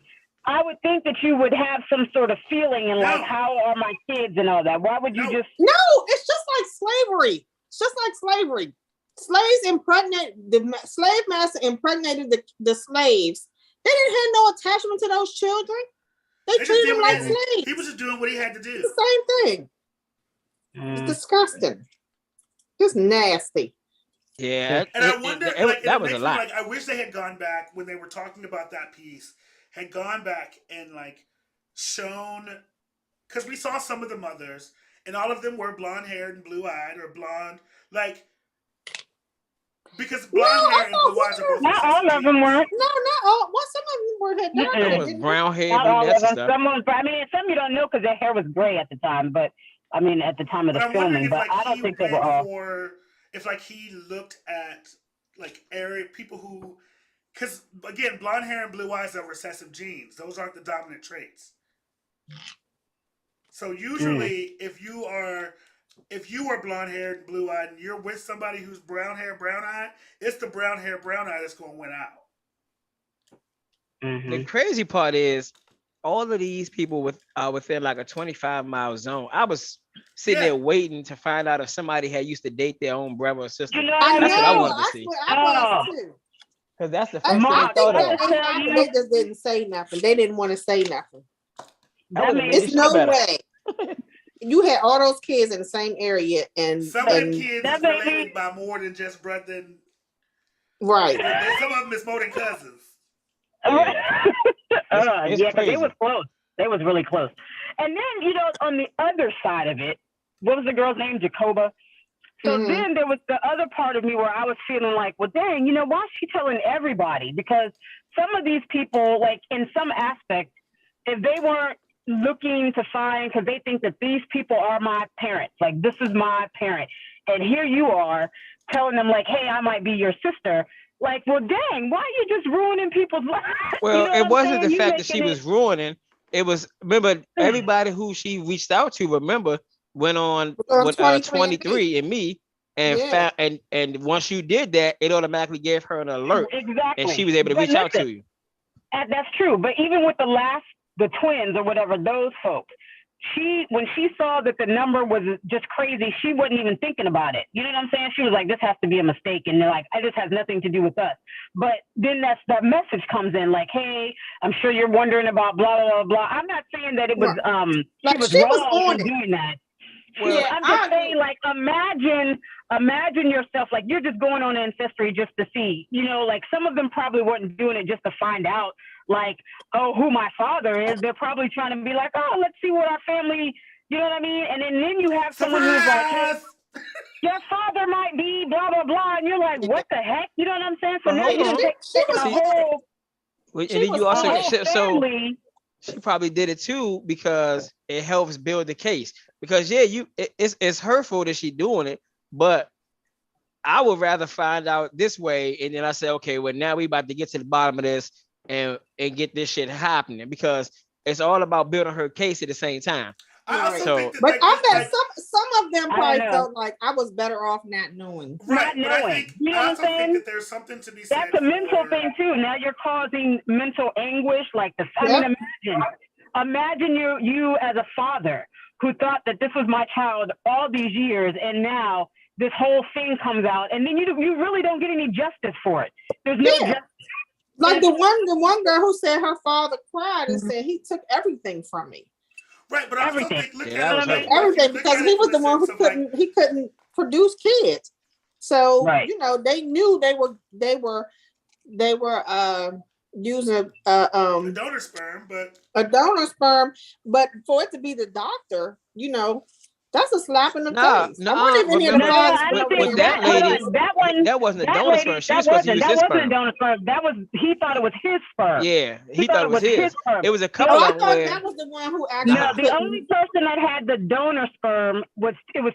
C: I would think that you would have some sort of feeling and like,
B: No.
C: how are my kids and all that? Why would you
B: No.
C: just?
E: No, it's just like slavery. It's just like slavery. Slaves the slave master impregnated the slaves. They didn't have no attachment to those children. They
B: They just
E: treated
B: did
E: them
B: what
E: like slaves.
B: he was just doing what he had to
E: It's
B: do.
E: the same thing. It's disgusting. Just nasty.
D: Yeah,
B: And I wonder, like,
D: that
B: it
D: was a
B: makes me
D: lot.
B: like, I wish they had gone back when they were talking about that piece, had gone back and like shown, because we saw some of the mothers, and all of them were blonde haired and blue eyed or blonde, like, because blonde hair and blue eyes are both
C: Not all
B: recessive
C: of them
B: genes.
C: weren't.
E: No, not all. Well, some of them were had
C: Mm-mm.
E: darker.
D: Some was brown hair,
C: Not all
D: brunettes
C: of
D: and
C: them.
D: stuff.
C: Some was, I mean, some you don't know because their hair was gray at the time, but I mean, at the time of
B: But
C: the
B: I'm wondering
C: filming.
B: if
C: But
B: like
C: I don't
B: he
C: think they
B: went
C: were all.
B: for, if like he looked at like area people who, because again, blonde hair and blue eyes are recessive genes. Those aren't the dominant traits. So usually, if you are blonde haired, blue eyed, and you're with somebody who's brown hair, brown eye, it's the brown hair, brown eye that's going to win out.
D: The crazy part is all of these people within like a 25-mile zone. I was sitting there waiting to find out if somebody had used to date their own brother or sister.
C: You know,
D: That's what I
E: know.
D: wanted to see.
E: I was too.
D: Because that's the
E: I
D: first thing
C: Mark,
D: they thought
E: think
D: of.
C: I
E: it
C: tell
E: happened.
C: you,
E: They just didn't say nothing. They didn't want to say nothing.
D: That would have made
E: It's
D: the show
E: no
D: better.
E: way. You had all those kids in the same area, and
B: Some of them kids
C: that
B: is
C: baby-
B: related by more than just brother. And,
E: right.
B: some of them is more than cousins.
D: It's
C: yeah, because
D: crazy.
C: they was close. They was really close. And then, you know, on the other side of it, what was the girl's name? Jacoba. So then there was the other part of me where I was feeling like, well, dang, you know, why is she telling everybody? Because some of these people, like in some aspect, if they weren't looking to find, because they think that these people are my parents, like this is my parent, and here you are telling them like, hey, I might be your sister. Like, well, dang, why are you just ruining people's lives?
D: Well,
C: You know
D: it wasn't the
C: you
D: fact that she was ruining. It was, remember, everybody who she reached out to, remember, went on with 23 and me, and found, and once you did that, it automatically gave her an alert,
C: exactly,
D: and she was able to reach out to you.
C: That's true. But even with the twins or whatever, those folks, when she saw that the number was just crazy, she wasn't even thinking about it. You know what I'm saying? She was like, this has to be a mistake. And they're like, this has nothing to do with us. But then that message comes in like, hey, I'm sure you're wondering about blah, blah, blah, blah. I'm not saying that it was,
E: like
C: she was
E: wrong
C: on
E: in
C: doing that.
E: Well,
C: I'm just saying, like, imagine yourself, like, you're just going on Ancestry just to see, you know, like, some of them probably weren't doing it just to find out, like, oh, who my father is. They're probably trying to be like, oh, let's see what our family, you know what I mean? And then you have someone who's like, hey, your father might be blah, blah, blah. And you're like, what the heck? You know what I'm saying? So now you're taking a whole,
D: and then you also, so
C: family.
D: She probably did it too because it helps build the case. Because it's hurtful that she's doing it, but I would rather find out this way, and then I say, okay, well now we about to get to the bottom of this and get this shit happening, because it's all about building her case at the same time.
B: I also think that,
E: but
B: like,
E: I bet
B: like,
E: some of them probably felt like I was better off not knowing.
B: Right,
C: not
B: but
C: knowing. You know
B: I
C: what
B: also
C: I'm saying?
B: think that there's something to be said.
C: That's a mental thing too. Now you're causing mental anguish. Like I mean, imagine you as a father who thought that this was my child all these years, and now this whole thing comes out, and then you really don't get any justice for it. There's no justice.
E: Like the one girl who said her father cried and said he took everything from me.
B: Right, but I also think
E: everything, because he was the one who couldn't produce kids. So you know, they knew they were using a
B: donor sperm,
E: but for it to be the doctor, you know, that's a slap in the face.
D: I don't think
C: that wasn't
D: that wasn't a
C: that
D: donor
C: lady,
D: sperm. She
C: that
D: was supposed to
C: wasn't
D: use
C: that
D: his
C: wasn't a
D: sperm.
C: donor sperm. That was he thought it was his sperm.
D: Yeah,
C: He
D: thought it was his.
C: sperm.
D: It was a
E: Oh,
D: couple
E: I
D: of them
E: thought
D: where
E: that was the one who
C: No,
E: actually
C: the only person that had the donor sperm was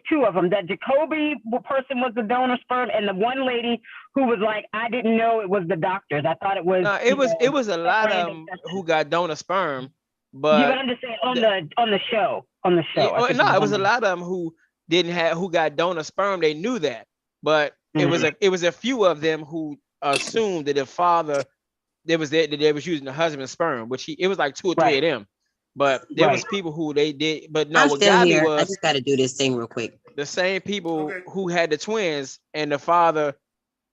C: two of them. That Jacoby person was the donor sperm, and the one lady who was like, I didn't know it was the doctors. I thought it was.
D: no, it was a lot of them who got donor sperm,
C: Yeah,
D: but
C: but I'm just saying on the show.
D: yeah,
C: I think
D: no, it was a lot of them who who got donor sperm. They knew that, but it was a few of them who assumed that the father that they was using the husband's sperm, which it was like 2 or 3 of them. But there was people who they did, but no,
F: I'm
D: what
F: still
D: got me
F: here. I
D: was
F: just got to do this thing real quick.
D: the same people
B: Okay.
D: who had the twins and the father.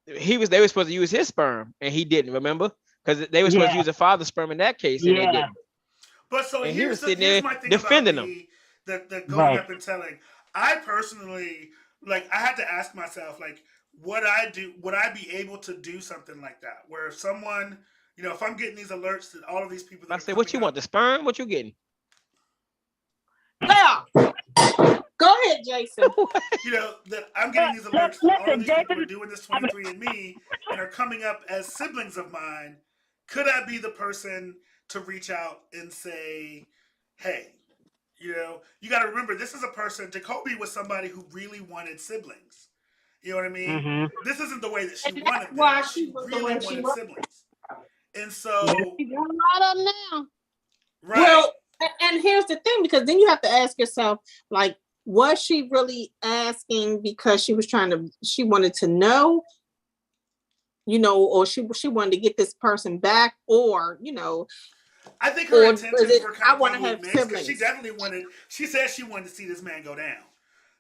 D: They were supposed to use his sperm and he didn't. Remember, because they were supposed to use the father's sperm in that case and they didn't.
B: But so
D: And he was sitting
B: here's
D: there
B: my thing
D: defending
B: about
D: them.
B: the going up and telling. I personally, like, I had to ask myself, like, would I be able to do something like that? Where if someone, if I'm getting these alerts that all of these people that
D: I
B: are
D: said, "What you
B: coming
D: want? The sperm? What you getting?"
E: Yeah. Go ahead, Jason.
B: That I'm getting these alerts that all of these
C: Jason,
B: people are doing this 23andMe and are coming up as siblings of mine. Could I be the person to reach out and say, hey, you got to remember, this is a person, Jacoby was somebody who really wanted siblings. You know what I mean? This isn't the way that she
E: And
B: wanted
E: that's
B: them.
E: why
B: She
E: she was the
B: really
E: way she
B: wanted
E: was.
B: siblings. And so,
A: She's doing a lot of them now.
B: right.
E: Well, and here's the thing, because then you have to ask yourself, like, was she really asking because she wanted to know, or she wanted to get this person back, or,
B: I think her
E: or
B: intentions were kind
E: I
B: of
E: want to
B: probably
E: have
B: mixed because
E: siblings.
B: she said she wanted to see this man go down. You know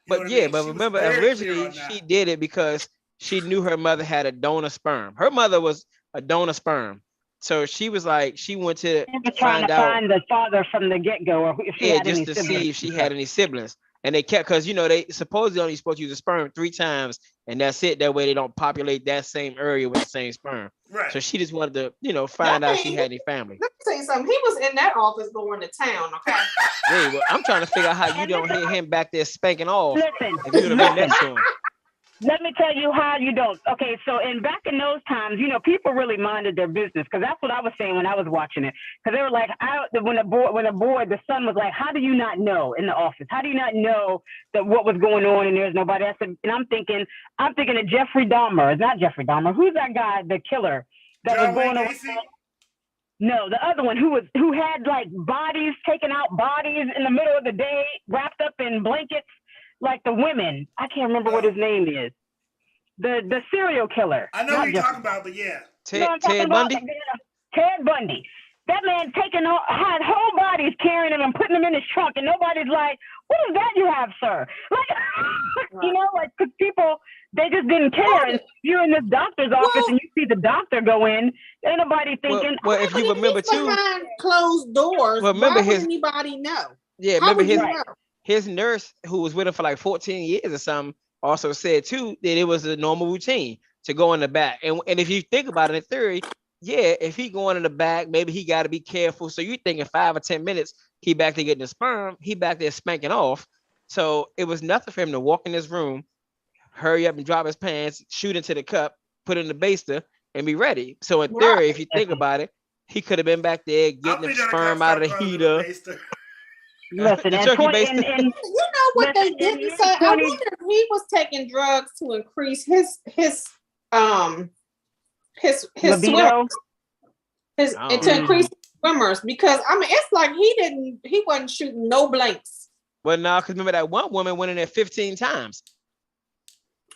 D: But
B: what I
D: yeah,
B: mean?
D: but
B: She was
D: remember,
B: very clear
D: originally
B: on that.
D: she did it because she knew her mother had a donor sperm. Her mother was a donor sperm, so she was like, she went to
C: trying to
D: find out,
C: find the father from the get go, or if she had
D: just
C: any
D: to
C: siblings.
D: see if she had any siblings. And they kept, because they supposedly only supposed to use the sperm 3 times, and that's it. That way they don't populate that same area with the same sperm.
B: Right.
D: So she just wanted to, find out if she had any family.
E: Let me tell you something. He was in that office going to town, okay?
D: Yeah, well, I'm trying to figure out how you don't hear him back there spanking off
C: Listen,
D: if you would have been next to him.
C: let me tell you how you don't. Okay, so back in those times, people really minded their business, because that's what I was saying when I was watching it. Because they were like, when the son was like, how do you not know in the office? How do you not know that what was going on and there's nobody else? And I'm thinking of Jeffrey Dahmer. It's not Jeffrey Dahmer. Who's that guy, the killer that
B: John
C: was going
B: Wayne
C: around?
B: Gacy?
C: No, the other one who had like bodies, taking out bodies in the middle of the day, wrapped up in blankets. Like the women, I can't remember what his name is. The serial killer.
B: I know what you're talking about, but yeah.
D: Ted Bundy?
C: Ted Bundy. That man had whole bodies, carrying him and putting them in his trunk, and nobody's like, what is that you have, sir? Like, because people, they just didn't care. And you're in this doctor's office and you see the doctor go in, ain't nobody thinking.
D: Well, if you remember too,
E: behind closed doors,
D: remember
E: why would anybody know?
D: Yeah,
E: How
D: remember
E: would you know?
D: his nurse, who was with him for like 14 years or something, also said too that it was a normal routine to go in the back. And if you think about it in theory, yeah, if he going in the back, maybe he got to be careful. So you're thinking 5 or 10 minutes, he back there getting the sperm, he back there spanking off. So it was nothing for him to walk in this room, hurry up and drop his pants, shoot into the cup, put in the baster, and be ready. So in theory, if you think about it, he could have been back there getting the sperm out of the heater.
C: Listen,
D: the
C: and,
D: turkey
C: 20,
D: baster.
E: You know what they didn't say? I wonder if he was taking drugs to increase his
C: libido,
E: to increase his swimmers, because I mean it's like he wasn't shooting no blanks.
D: Well, no, because remember that one woman went in there 15 times.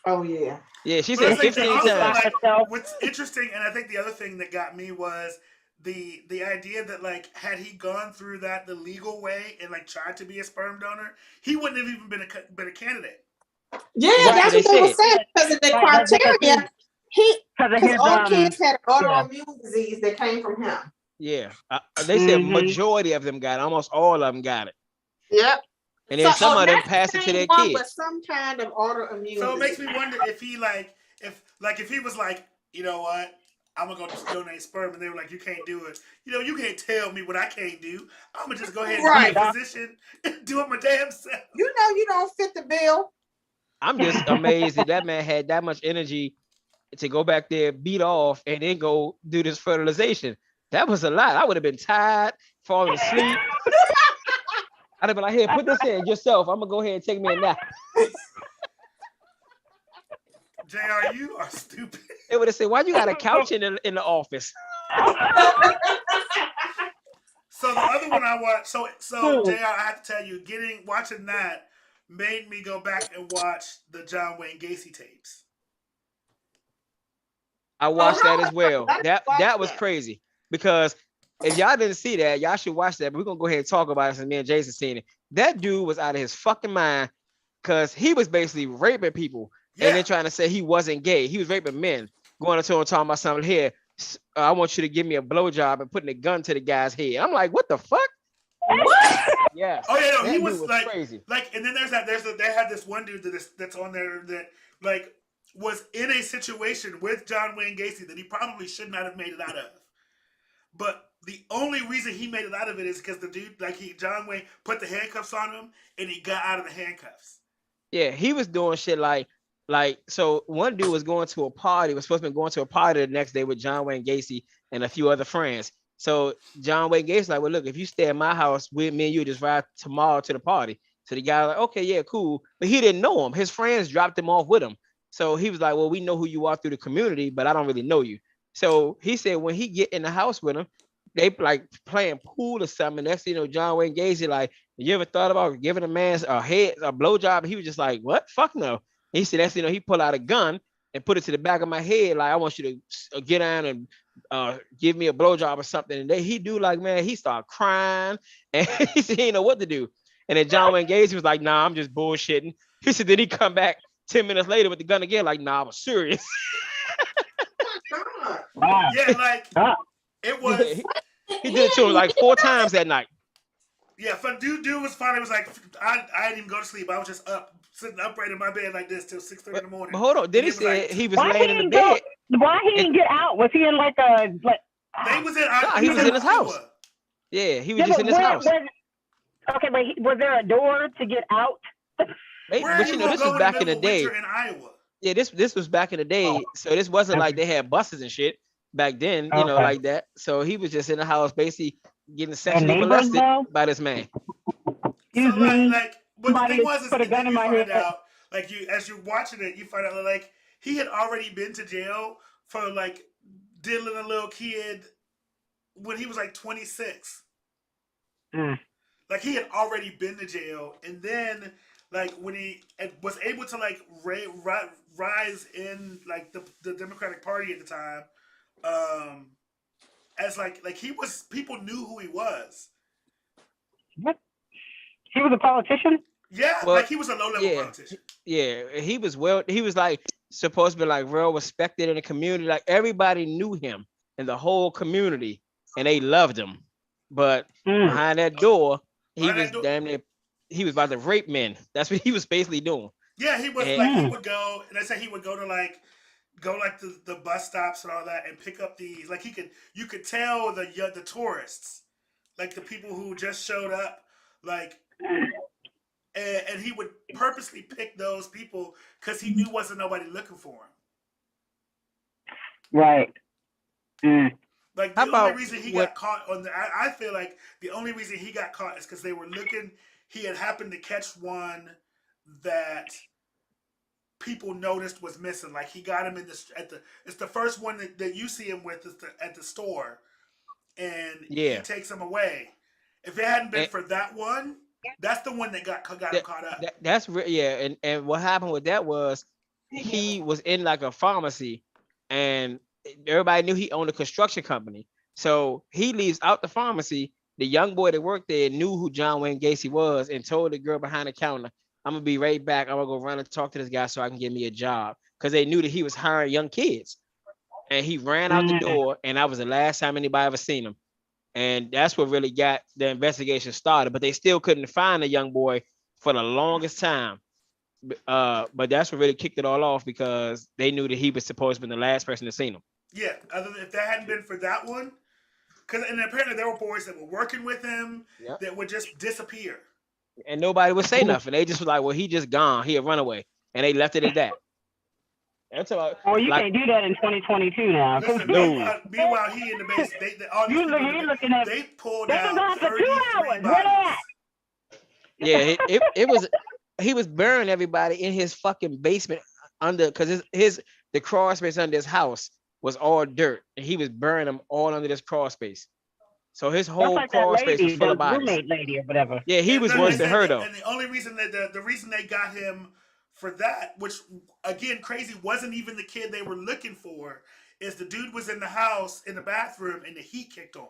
E: Oh yeah.
D: Yeah, she said 15 times.
B: Like, what's interesting, and I think the other thing that got me was the idea that, like, had he gone through that the legal way and like tried to be a sperm donor, he wouldn't have even been a candidate.
E: Yeah, that's what they were saying, because of the criteria. Because all kids had autoimmune disease that came from him.
D: Yeah, they said majority of them got it. Almost all of them got it.
E: Yep.
D: And then some of them passed it to their kids.
E: But some kind of autoimmune.
B: So it makes me wonder if he if he was like, you know what, I'm gonna go just donate sperm, and they were like, you can't do it. You can't tell me what I can't do. I'm gonna just go ahead and be a physician and do it my damn self.
E: You don't fit the bill.
D: I'm just amazed that man had that much energy to go back there, beat off, and then go do this fertilization. That was a lot. I would have been tired, falling asleep. I'd have been like, here, put this in yourself. I'm gonna go ahead and take me a nap.
B: JR, you are stupid.
D: They would have said, why you got a couch in the office?
B: So the other one I watched, so JR, I have to tell you, watching that made me go back and watch the John Wayne Gacy tapes.
D: I watched that as well. That was crazy because if y'all didn't see that, y'all should watch that. But we're gonna go ahead and talk about it since me and Jason seen it. That dude was out of his fucking mind because he was basically raping people and then trying to say he wasn't gay. He was raping men, going up to him talking about something here. I want you to give me a blowjob and putting a gun to the guy's head. I'm like, what the fuck?
E: What?
D: Yeah.
B: Oh yeah, no, he was like
D: crazy.
B: Like, and then they had this one dude that's on there that like was in a situation with John Wayne Gacy that he probably should not have made it out of. But the only reason he made it out of it is because the dude, John Wayne put the handcuffs on him and he got out of the handcuffs.
D: Yeah, he was doing shit like so one dude was going to a party, was supposed to be going to a party the next day with John Wayne Gacy and a few other friends. So John Wayne Gacy like, well, look, if you stay at my house with me and you just ride tomorrow to the party. So the guy like, okay, yeah, cool. But he didn't know him. His friends dropped him off with him. So he was like, well, we know who you are through the community, but I don't really know you. So he said when he get in the house with him, they like playing pool or something. Next thing you know, John Wayne Gacy like, you ever thought about giving a man a blowjob? And he was just like, what? Fuck no. He said, that's, he pulled out a gun and put it to the back of my head. Like, I want you to get down and give me a blowjob or something. And he do like, man, he started crying and he said, he didn't know what to do. And then John Wayne Gacy was like, nah, I'm just bullshitting. He said, then he come back 10 minutes later with the gun again, like, nah, I was serious.
B: Yeah, like, it was.
D: He did it to him like 4 times that night.
B: Yeah, dude was fine. It was like, I didn't even go to sleep. I was just sitting upright in my bed like this till 6:30 in the morning.
D: But hold on, then he said
B: like,
D: he was laying in the bed.
C: Why he didn't get out? Was he in like a like?
B: They was in.
D: He was in his house. Yeah, he was just in his house.
C: Okay, but was there a door to get out?
D: But this was back in the day.
B: In Iowa.
D: Yeah, this was back in the day. So this wasn't like they had buses and shit back then, like that. So he was just in the house, basically getting sexually molested by this man.
B: But the thing was, put a gun in my head. Like as you're watching it, you find out that like he had already been to jail for like diddling a little kid when he was like 26. Like he had already been to jail, and then like when he was able to like rise in like the Democratic Party at the time, as like he was, people knew who he was.
C: What? He was a politician?
B: Yeah, well, like he was a low-level politician.
D: Yeah, he was like supposed to be like real respected in the community. Like everybody knew him in the whole community, and they loved him. But behind that door, damn near, he was about to rape men. That's what he was basically doing.
B: Yeah, he was he would go, and they said he would go to the bus stops and all that, and pick up these. Like you could tell the tourists, like the people who just showed up, like. And he would purposely pick those people because he knew wasn't nobody looking for him.
C: Right.
B: Like the only reason he got caught I feel like the only reason he got caught is because they were looking. He had happened to catch one that people noticed was missing. Like he got him it's the first one that you see him with at the store, and he takes him away. If it hadn't been for that one. That's the one that got him caught up.
D: That's and what happened with that was he was in like a pharmacy, and everybody knew he owned a construction company. So he leaves out the pharmacy. The young boy that worked there knew who John Wayne Gacy was and told the girl behind the counter, "I'm gonna be right back. I'm gonna go run and talk to this guy so I can get me a job," because they knew that he was hiring young kids. And he ran out the door, and that was the last time anybody ever seen him. And that's what really got the investigation started. But they still couldn't find the young boy for the longest time. But that's what really kicked it all off because they knew that he was supposed to be the last person to see him.
B: Yeah, other than if that hadn't been for that one, and apparently there were boys that were working with him that would just disappear.
D: And nobody would say nothing. They just was like, well, he just gone. He a runaway. And they left it at that. I'm talking about,
C: Oh, you
D: like,
C: can't do that in 2022 now.
B: Listen,
D: no.
B: meanwhile, he in the base. All these people in the
C: Looking at.
B: they pulled
C: They've been
B: out
C: gone for 2
B: 33
C: hours. Where they
B: bodies.
C: at?
D: Yeah, it was, he was burying everybody in his fucking basement under, because the crawl space under his house was all dirt, and he was burying them all under this crawl space. So his
C: That's
D: whole
C: like that
D: crawl space was
C: lady,
D: full
C: the
D: of bodies.
C: roommate lady or whatever.
D: Yeah, he was
B: And
D: worse
B: they
D: than
B: said
D: her
B: that,
D: though.
B: and the only reason that the reason they got him for that, which again crazy, wasn't even the kid they were looking for, is the dude was in the house in the bathroom and the heat kicked on.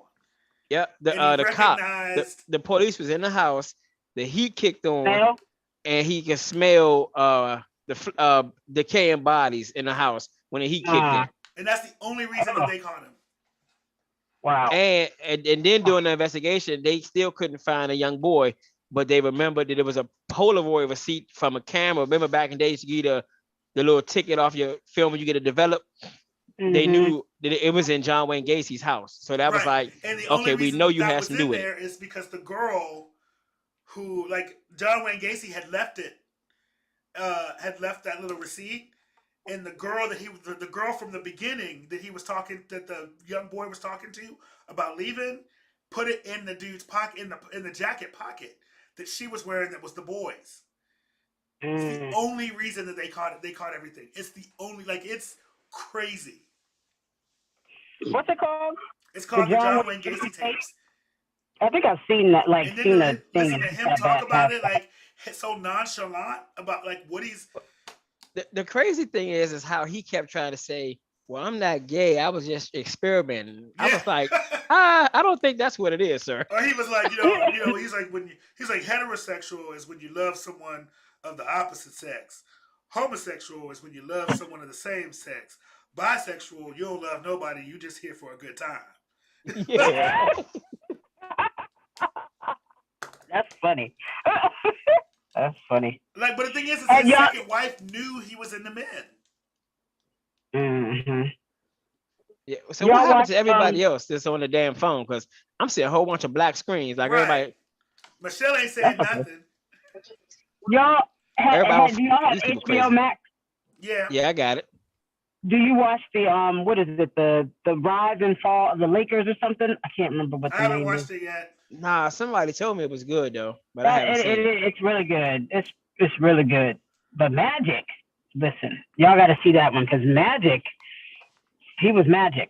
D: Yeah,
B: And he
D: the cop,
B: recognized
D: the police was in the house. The heat kicked on,
C: Smell?
D: and he could smell the decaying bodies in the house when the heat kicked in.
B: and that's the only reason that they caught him.
C: Wow.
D: And then during the investigation, they still couldn't find a young boy, but they remembered that it was a Polaroid receipt from a camera. Remember back in the days, you get the little ticket off your film when you get it developed. They knew that it was in John Wayne Gacy's house, so that was like,
B: and the
D: okay,
B: only
D: we
B: reason
D: know you
B: that
D: had
B: was
D: some to
B: in
D: do with
B: there
D: it.
B: is because the girl who, like, John Wayne Gacy had left that little receipt, and the girl the girl from the beginning that the young boy was talking to about leaving, put it in the dude's pocket, in the jacket pocket that she was wearing, that was the boy's. It's the only reason that they caught everything. It's the only, like, it's crazy.
C: What's it called?
B: It's called the John Wayne Gacy tapes.
C: I think I've seen that, like,
B: And then
C: seen the thing.
B: listen to him talk about it, like, so nonchalant about, like, what he's.
D: The crazy thing is how he kept trying to say, well, I'm not gay, I was just experimenting. I was like, I don't think that's what it is, sir.
B: Or he was like, he's like, he's like, heterosexual is when you love someone of the opposite sex. Homosexual is when you love someone of the same sex. Bisexual, you don't love nobody, you just here for a good time.
D: Yeah.
C: That's funny. That's funny.
B: Like, but the thing is his second wife knew he was in the men.
C: Mm-hmm.
D: Yeah. So what happened to everybody else that's on the damn phone? Because I'm seeing a whole bunch of black screens. Like, everybody.
B: Michelle ain't saying nothing.
C: Y'all have
D: these people
C: HBO Max?
B: Yeah.
D: Yeah, I got it.
C: Do you watch the what is it, the rise and fall of the Lakers or something? I can't remember what the name is.
B: I haven't watched it yet.
D: Nah, somebody told me it was good though, but I haven't seen it.
C: It's really good. It's really good. But Magic, listen, y'all got to see that one, because Magic, he was Magic.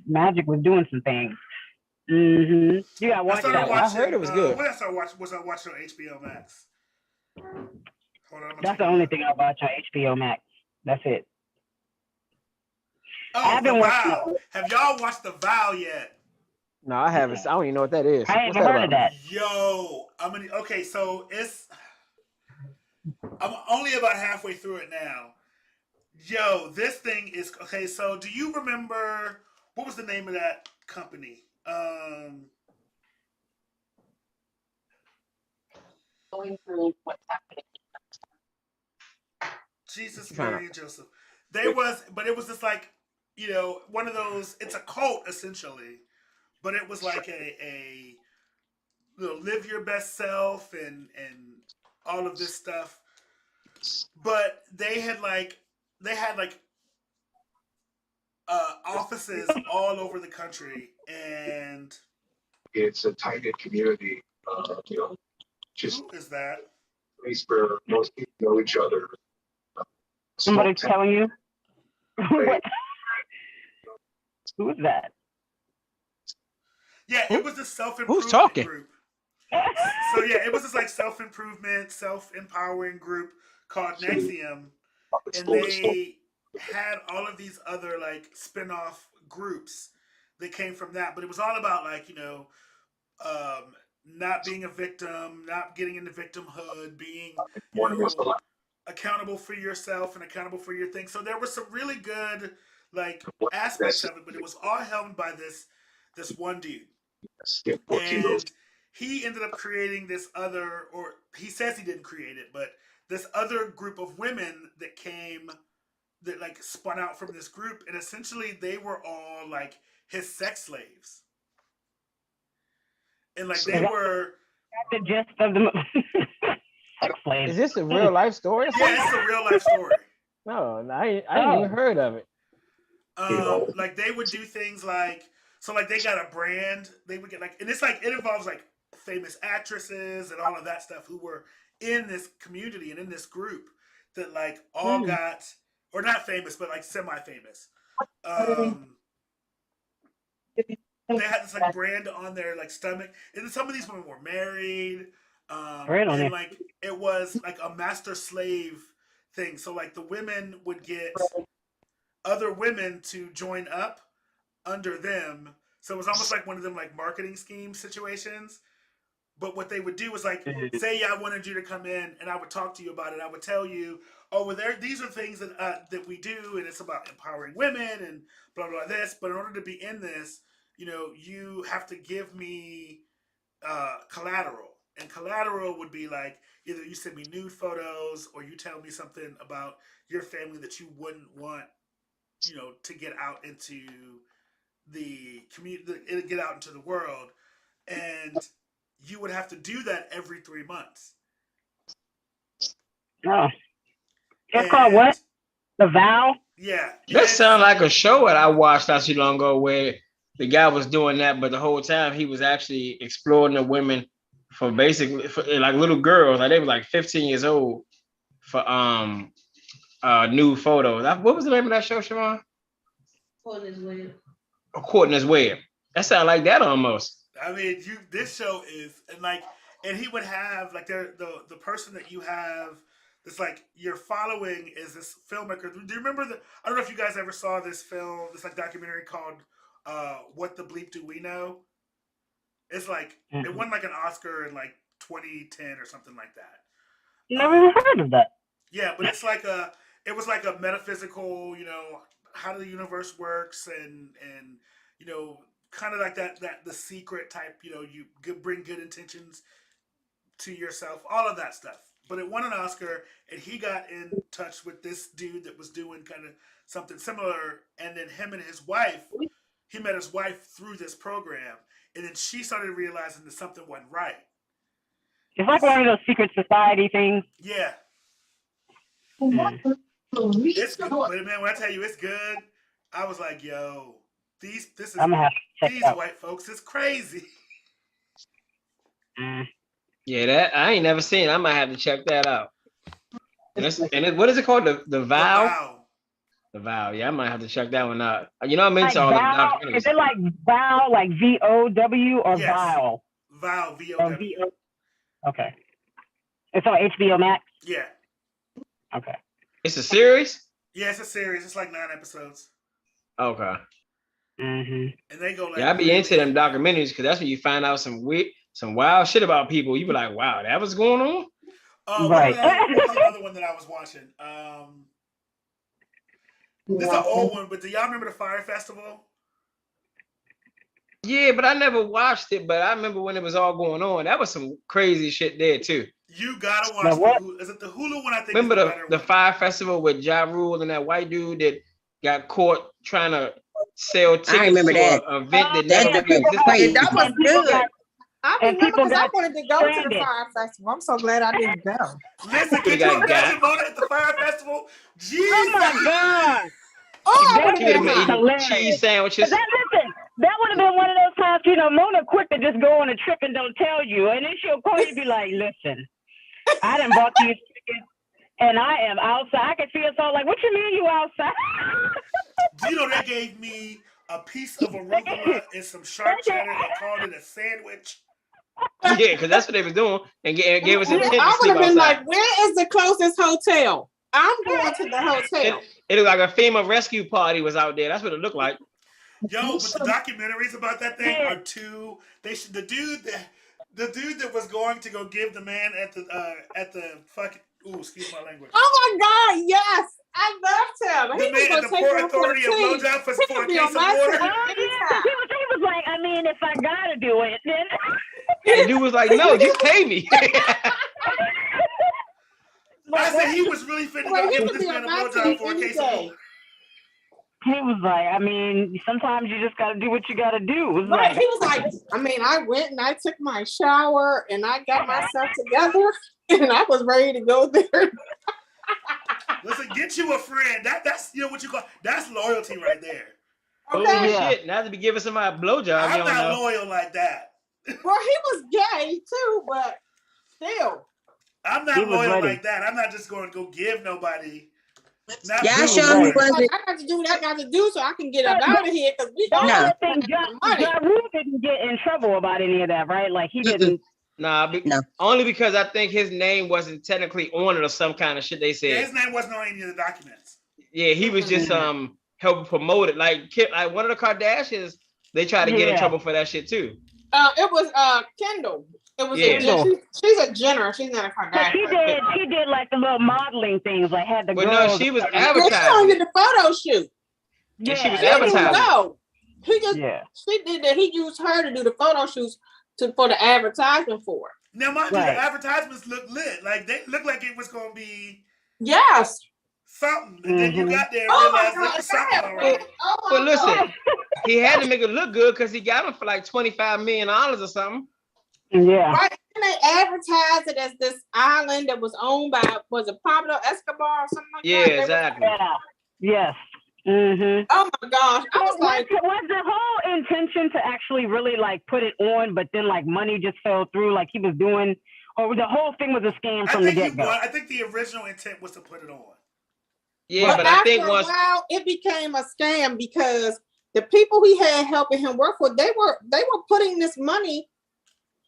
C: Magic was doing some things. You gotta watch that one.
D: I heard it was good.
B: What else I watched on HBO Max? Hold on,
C: that's the only thing I watch on HBO Max. That's it.
B: Oh, The Vow. Have y'all watched The Vow yet?
D: No, I haven't. I don't even know what that is.
C: I ain't heard of that.
B: Yo, okay, so I'm only about halfway through it now. Yo, this thing is okay. So, do you remember what was the name of that company?
E: Going through what's happening.
B: Jesus, Mary, and Joseph. It was just like, one of those. It's a cult essentially, but it was like a live your best self and all of this stuff. But they had offices all over the country, and
G: it's a tight-knit community. Just
B: who is that?
G: Place where most people know each other.
C: Somebody telling you? What? Who is that?
B: Yeah, it was a self-improvement
D: Who's talking?
B: group. So yeah, it was this like self-improvement, self-empowering group called Nexium, and they had all of these other like spin-off groups that came from that. But it was all about like, not being a victim, not getting into victimhood, being accountable for yourself and accountable for your things. So there were some really good like aspects of it, but it was all helmed by this one dude. And he ended up creating this other, or he says he didn't create it, but this other group of women that like spun out from this group, and essentially they were all like his sex slaves. And like they were
C: the gist of the
D: Is this a real life story?
B: Yeah, it's a real life story.
D: No, I ain't even heard of it.
B: Like they would do things like so like they got a brand, they would get like and it's like it involves like famous actresses and all of that stuff who were in this community and in this group that like all got or not famous but like semi famous. They had this like brand on their like stomach, and some of these women were married, and like it was like a master slave thing. So like the women would get other women to join up under them. So it was almost like one of them like marketing scheme situations. But what they would do was like, say I wanted you to come in, and I would talk to you about it. I would tell you, oh, well, these are things that we do, and it's about empowering women and blah blah this. But in order to be in this, you have to give me collateral, and collateral would be like either you send me nude photos or you tell me something about your family that you wouldn't want, to get out into the community, get out into the world, and you would have to do that every 3 months.
C: Oh. It's called what? The Vow?
B: Yeah.
D: That sounds like a show that I watched not too long ago where the guy was doing that, but the whole time he was actually exploring the women for basically like little girls, like they were like 15 years old for nude photos. What was the name of that show, Siobhan? Courtney's Web. That sounds like that almost.
B: I mean, this show is and he would have like the person that you have that's like you're following is this filmmaker. Do you remember I don't know if you guys ever saw this film, this like documentary called What the Bleep Do We Know? It's like it won like an Oscar in like 2010 or something like that.
C: Never heard of that.
B: Yeah, but it's like it was like a metaphysical, how the universe works and kind of like that the secret type, you bring good intentions to yourself, all of that stuff. But it won an Oscar, and he got in touch with this dude that was doing kind of something similar, and then him and his wife, he met his wife through this program, and then she started realizing that something wasn't right.
C: It's like one of those secret society things.
B: Yeah. It's good, but man, when I tell you it's good, I was like, yo, these white folks is crazy.
D: Yeah, that I ain't never seen. I might have to check that out. What is it called? The Vow? The Vow. Yeah, I might have to check that one out. I'm into
C: like
D: all the
C: documentaries. Is it like Vow, like VOW or
B: yes.
C: Vow?
B: Vow, VOW.
C: Okay. It's on HBO Max?
B: Yeah.
C: Okay.
D: It's a series?
B: Yeah, it's a series. It's like 9 episodes.
D: Okay.
B: And they go like.
D: Yeah, I be into them documentaries because that's when you find out some wild shit about people. You be like, wow, that was going on?
C: Right.
B: What was the other one that I was watching? This is an old one, but do y'all remember the Fire Festival?
D: Yeah, but I never watched it, but I remember when it was all going on. That was some crazy shit there, too.
B: You gotta watch is it the Hulu one? I think.
D: Remember the Fire Festival with Ja Rule and that white dude that got caught trying to sell tickets to an event that never existed?
E: That was good. I remember because I wanted to go to the Fire Festival. I'm so glad I didn't go.
B: Listen, can you imagine Mona at the Fire Festival? Jesus.
C: Oh my God.
E: Oh,
C: that would have been hilarious.
D: Cheese sandwiches.
C: That would have been one of those times, Mona quick to just go on a trip and don't tell you. And then she'll call you and be like, listen, I done bought these tickets and I am outside. I can see us all like, what you mean you outside?
B: They gave me a piece of arugula and some sharp cheddar and called it a sandwich.
D: Yeah, because that's what they was doing and gave us a tent to
E: I would have been
D: outside.
E: like, where is the closest hotel? I'm going to the hotel.
D: It looked like a FEMA rescue party was out there. That's what it looked like.
B: Yo, but the documentaries about that thing are the dude that was going to go give the man at the fucking excuse my language.
E: Oh my God, yes. I loved him.
B: The man at the Port Authority of blowjob for a case of water.
C: Oh, yeah. He was like, I mean, if I gotta do it, then.
D: The dude was like, no, you pay me.
B: I said he was really finna go give this man a blowjob for a case of water.
C: He was like, I mean, sometimes you just got to do what you got to do.
E: Right. He was like, I mean, I went and I took my shower and I got myself together. and I was ready to go there.
B: Listen, get you a friend. That's what you call that's loyalty right there.
D: Oh
E: Okay.
D: shit! Not to be giving somebody a blowjob.
B: I'm
D: You don't
B: not
D: know.
B: loyal like that.
E: Well, he was gay too, but still.
B: I'm
C: He
B: not
C: was
B: loyal
C: ready.
B: like that. I'm not just going to go give nobody. Not
F: Y'all
C: He was
F: sure he
C: ready.
F: wasn't?
E: I got to do what I got to do so I can get up out of here because we
C: Don't
F: No.
C: ever think Ja Rule didn't get in trouble about any of that, right? Like he didn't.
D: Nah,
F: No.
D: only because I think his name wasn't technically on it or some kind of shit they
B: Yeah,
D: said.
B: his name wasn't on any of the documents.
D: Yeah, he was just helping promote it. Like one of the Kardashians, they tried to get in trouble for that shit too.
E: It was Kendall. It was
D: Yeah.
E: she's a Jenner. She's not a Kardashian.
C: She did like the little modeling things, like had the
D: But
C: girls.
D: no, she was
E: Yeah, she only
D: advertising.
E: did the photo shoot.
D: And she was
E: She didn't
D: advertising.
E: go. He just
C: Yeah.
E: she did that. He used her to do the photo shoots for the advertisement for it.
B: Now, mind you,
C: Right.
B: the advertisements look lit. Like they look like it was going to be
E: Yes.
B: something, and then you got there and
E: Oh my
B: realized it
E: God.
B: was something. All right.
D: But listen, he had to make it look good because he got him for like $25 million or something.
C: Yeah.
E: Right. And they advertised it as this island that was owned by was it Pablo Escobar or something like
D: Yeah,
E: that?
D: exactly.
C: Yeah. Yes. Mm-hmm.
E: Oh my gosh. I was like,
C: was the whole intention to actually really like put it on, but then like money just fell through, like he was doing, or the whole thing was a scam from the get-go?
B: I think the original intent was to put it on.
D: Yeah, but I think once
E: after a while it became a scam because the people he had helping him work for, they were putting this money,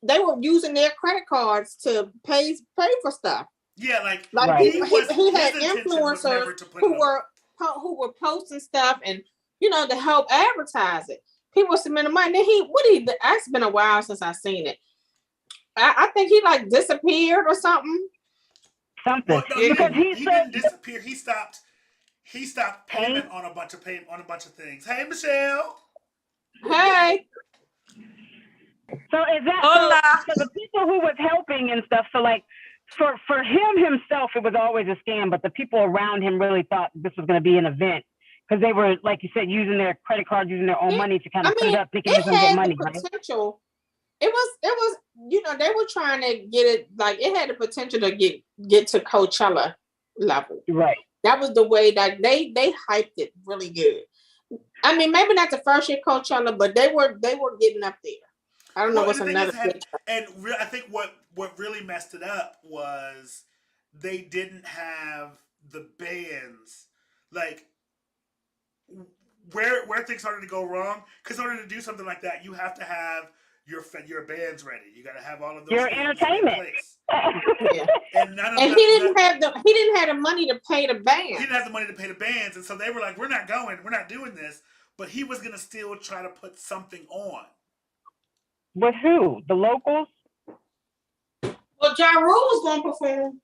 E: they were using their credit cards to pay for stuff.
B: Yeah, like
C: Right.
E: he had influencers who were posting stuff and to help advertise it. People submitted money. Then it's been a while since I seen it. I think he like disappeared or something.
B: Well, no,
C: Because
B: he didn't disappear. He stopped payment on a bunch of things. Hey, Michelle.
E: Hey.
C: So is that so the people who was helping and stuff? So like for him himself, it was always a scam, but the people around him really thought this was going to be an event because they were, like you said, using their credit cards, using their own money to kind of put it up, thinking they're going to get money.
E: Potential. Right? It was they were trying to get it, like it had the potential to get to Coachella level.
C: Right.
E: That was the way that they hyped it really good. I mean, maybe not the first year Coachella, but they were getting up there. I don't know what's another thing.
B: And I think what really messed it up was they didn't have the bands, like where things started to go wrong. Because in order to do something like that, you have to have your bands ready. You got to have all of those.
C: Your entertainment.
E: Yeah. And he didn't have the money to pay the bands.
B: He didn't have the money to pay the bands, and so they were like, "We're not going. We're not doing this." But he was gonna still try to put something on.
C: With who? The locals?
E: Well, Ja Rule was going to perform.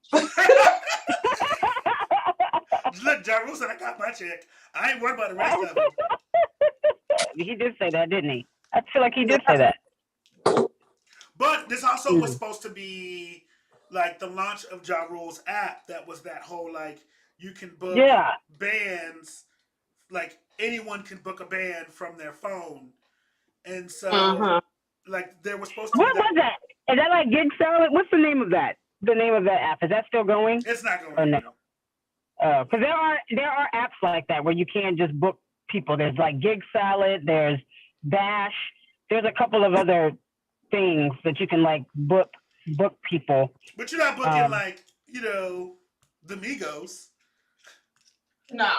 B: Look, Ja Rule said, "I got my check. I ain't worried about the rest of them."
C: He did say that, didn't he? I feel like he did say that.
B: But this also was supposed to be like the launch of Ja Rule's app. That was that whole like you can book bands, like anyone can book a band from their phone, and so like there was supposed to.
C: What was that? Is that like Gig Salad? What's the name of that? The name of that app, is that still going?
B: It's not going.
C: No? Because there are apps like that where you can just book people. There's like Gig Salad. There's Dash. There's a couple of other things that you can like book people.
B: But you're not booking like the Migos.
E: No.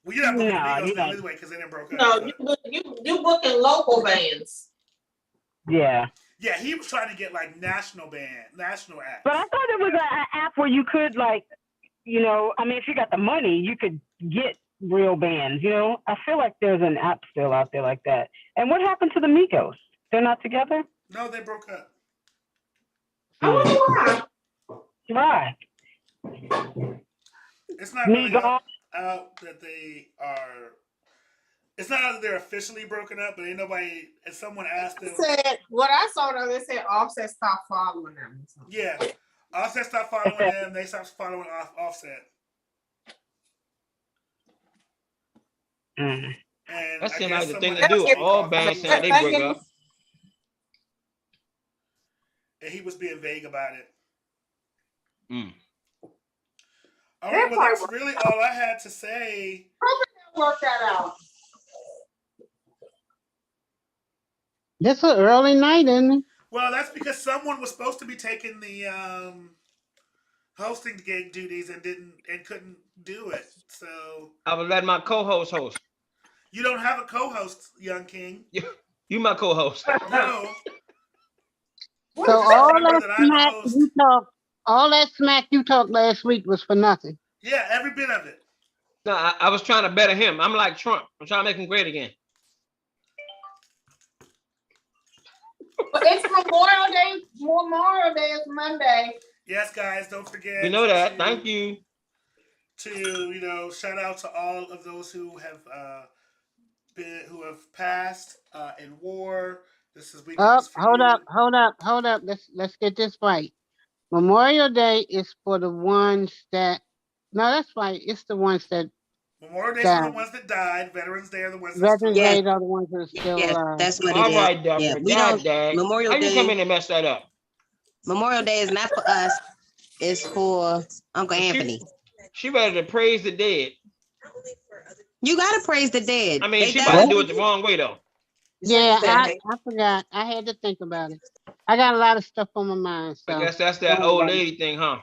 B: Well, you're not booking the Migos now anyway because they didn't broke up.
E: No, you booking local bands.
C: Yeah.
B: Yeah, he was trying to get like national apps.
C: But I thought there was an app where you could like, I mean, if you got the money, you could get real bands. I feel like there's an app still out there like that. And what happened to the Migos? They're not together?
B: No, they broke up.
E: I wonder why.
C: Why?
B: It's not really out that they are. It's not out that they're officially broken up, but ain't nobody. And someone asked them.
E: What I saw though, they said Offset stopped following them.
B: Yeah, Offset stopped following them. They stopped following Offset.
D: And that seemed like the thing to do. All bands said they broke up.
B: And he was being vague about it.
D: Mm.
B: All right, well, that's really all I had to say.
E: Work that out.
A: This an early night, isn't it?
B: Well, that's because someone was supposed to be taking the hosting gig duties and couldn't do it. So
D: I was letting my co-host host.
B: you don't have a co-host, Young King.
D: You my co-host.
B: No.
A: So all
B: Remember
A: that
B: that I'm the
A: smack
B: host.
A: you talked, all that smack you talked last week was for nothing.
B: Yeah, every bit of it.
D: No, I was trying to better him. I'm like Trump. I'm trying to make him great again.
E: But it's Memorial Day. Memorial Day is Monday.
B: Yes, guys, don't forget.
D: We know that. Thank you.
B: To shout out to all of those who have passed in war. This is week
A: Oh,
B: for
A: hold
B: you.
A: up. Let's get this right. Memorial Day is for the ones that. No, that's right. It's the ones that.
B: Memorial Day is for the ones that died. Veterans Day are the ones that
A: Veterans
B: still
A: Day are the ones that are still
F: Yes,
A: alive.
F: that's what
D: All
F: it
D: right,
F: is.
D: Deborah.
F: Yeah, we
D: God,
F: don't.
D: Dad.
F: Memorial
D: How you
F: Day.
D: come in and mess that up?
F: Memorial Day is not for us. It's for Uncle Anthony.
D: She ready to praise the dead.
F: You gotta praise the dead.
D: I mean,
F: They
D: she
F: died.
D: about to do it the wrong way though.
A: Yeah, I forgot. I had to think about it. I got a lot of stuff on my mind. So
D: I guess that's that old lady thing, huh?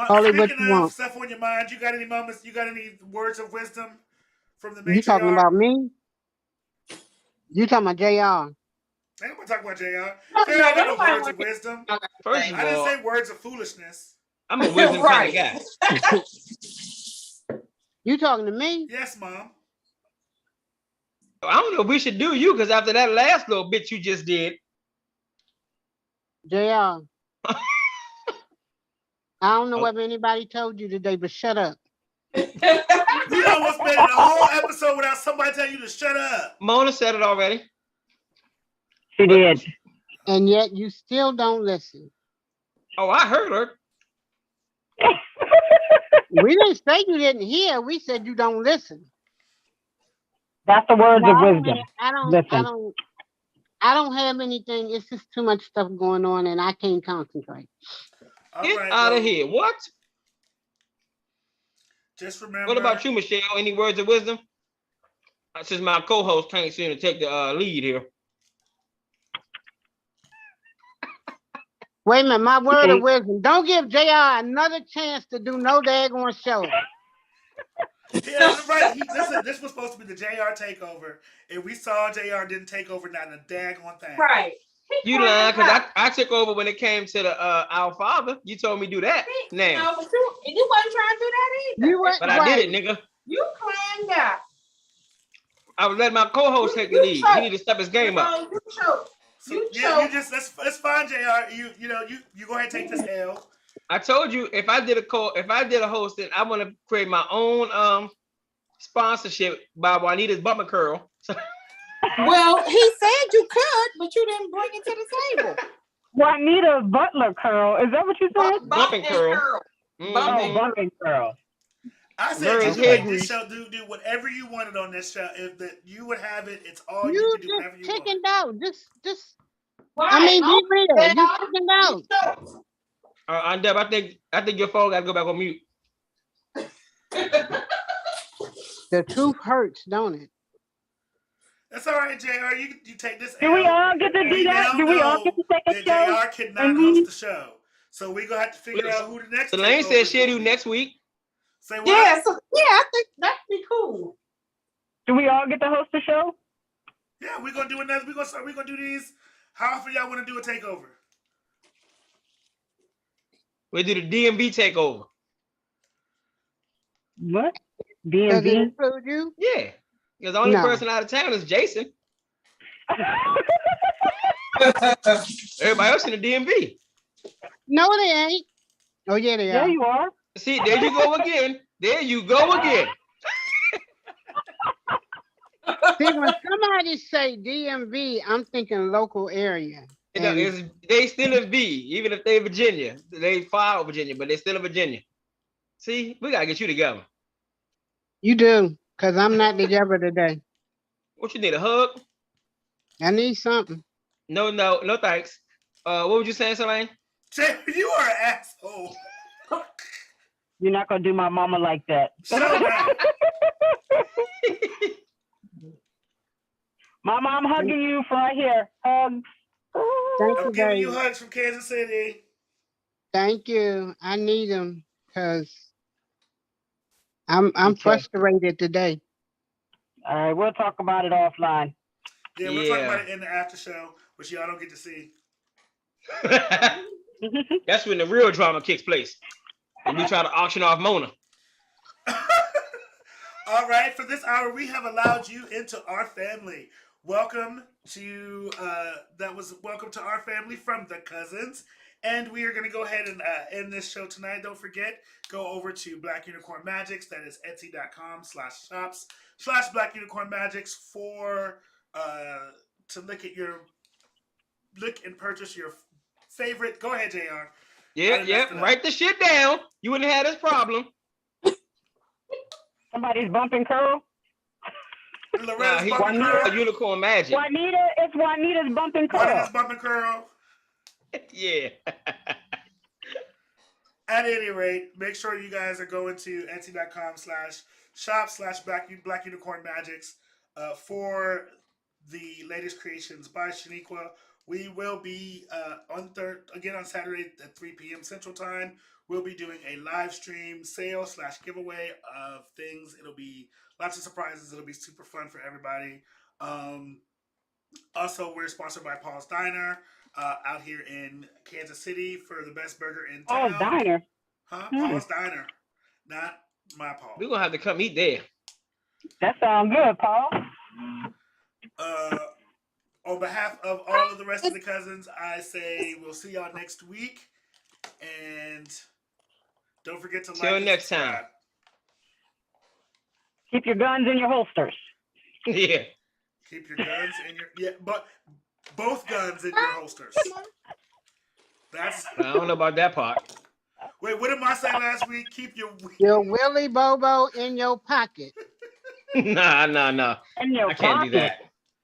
A: Only what
B: Speaking
A: you
B: of
A: want.
B: stuff on your mind, you got any moments? You got any words of wisdom from the
A: You talking
B: matriarch?
A: about me? You talking about JR?
B: I ain't gonna talk about JR. JR got no words of wisdom.
D: First of
B: I didn't
D: all,
B: say words of foolishness.
D: I'm a wisdom kind of guy.
A: You talking to me?
B: Yes, Mom.
D: I don't know if we should do you because after that last little bit you just did.
A: JR. I don't know whether anybody told you today, but shut up.
B: We almost made it a whole episode without somebody telling you to shut up.
D: Mona said it already.
C: She did.
A: And yet you still don't listen.
D: Oh, I heard her.
A: We didn't say you didn't hear. We said you don't listen.
C: That's the words of wisdom.
A: I don't have anything. It's just too much stuff going on, and I can't concentrate.
D: Get out of here. What?
B: Just remember.
D: What about you, Michelle? Any words of wisdom? Since my co-host can't seem to take the lead here.
A: Wait a minute, my word of wisdom. Don't give JR another chance to do no daggone show.
B: Yeah, right. Listen, this was supposed to be the JR takeover, and we saw JR didn't take over not a daggone thing.
E: Right.
D: You lying because I took over when it came to the Our Father. You told me do that. Now.
E: No, but you wasn't trying to do that either.
D: But I did it, nigga.
E: You climbed up.
D: I was letting my co-host take the lead. He need to step his game up.
E: You choked.
B: You just that's fine, JR. You go ahead and take this L.
D: I told you if I did a hosting, I want to create my own sponsorship by Juanita's Bumper Curl.
E: Well, he said you could, but you didn't bring it to the table.
C: Juanita's Butler Curl. Is that what you said?
D: Bumping Curl.
C: Bumping Curl.
B: I said you make this show do whatever you wanted on this show. If that you would have it, it's all you can do whatever you want.
A: Chickened out. Just
E: Right.
A: I mean, be real. You chickened out.
D: Deb, I think your phone got to go back on mute.
A: The truth hurts, don't it?
B: That's all right, JR. You take this.
C: Do we all get to do that? Do we all get to take a show?
B: JR cannot host the show, so we're gonna have to figure out who the next.
D: Elaine said she'll do next week.
B: Say what?
E: Yeah, I think that'd be cool.
C: Do we all get to host the show?
B: Yeah, we're gonna do another. We're gonna do these. How often y'all want to do a takeover?
D: We do the DMV takeover.
C: What?
A: Does it
C: DMV?
A: include you?
D: Yeah, because the only person out of town is Jason. Everybody else in the DMV.
A: No, they ain't. Oh yeah, they are.
C: Yeah, you are.
D: See, there you go again. There you go again.
A: See, when somebody say DMV, I'm thinking local area.
D: They still in V, even if they Virginia. They filed Virginia, but they still in Virginia. See, we gotta get you together.
A: You do, because I'm not together today.
D: What you need, a hug?
A: I need something.
D: No, thanks. What would you say, Solange?
B: Jay, you are an asshole.
C: You're not gonna do my mama like that.
B: Shut up.
C: Mama, I'm hugging you from right here. Hugs.
A: Thank
B: I'm
A: you,
B: giving you
A: baby.
B: hugs from Kansas City.
A: Thank you. I need them because I'm
D: Okay.
A: frustrated today.
C: All right, we'll talk about it offline.
B: Yeah, we'll talk
D: Yeah.
B: about it in the after show, which y'all don't get to see.
D: That's when the real drama kicks place. And we try to auction off Mona.
B: All right, for this hour, we have allowed you into our family. Welcome to welcome to our family from the Cousins, and we are going to go ahead and end this show tonight. Don't forget, go over to Black Unicorn Magics. That is Etsy.com/shops/Black Unicorn Magics for to look and purchase your favorite. Go ahead, Jr.
D: Yeah. Write the shit down. You wouldn't have this problem.
C: Somebody's bumping Curl.
B: Loretta's bumping
D: Juanita
B: Curl.
D: Unicorn Magic.
C: Juanita, it's Juanita's bumping Curl.
B: Juanita's bumping Curl.
D: Yeah.
B: At any rate, make sure you guys are going to etsy.com/shop/Black Unicorn Magics for the latest creations by Shaniqua. We will be on Saturday at 3 p.m. Central Time. We'll be doing a live stream sale/giveaway of things. It'll be lots of surprises. It'll be super fun for everybody. Also, we're sponsored by Paul's Diner out here in Kansas City for the best burger in town.
C: Paul's Diner?
B: Huh? Paul's Diner. Not my Paul.
D: We're going to have to come eat there.
C: That sounds good, Paul.
B: On behalf of all of the rest of the cousins, I say we'll see y'all next week. And don't forget to like.
D: Till next time.
C: Keep your guns in your holsters.
D: Yeah.
B: Keep your guns in but both guns in your holsters.
D: I don't know about that part.
B: Wait, what did I say last week? Keep your
A: Willy Bobo in your pocket.
D: Nah.
C: In your
D: I can't do
C: pocket.
D: that.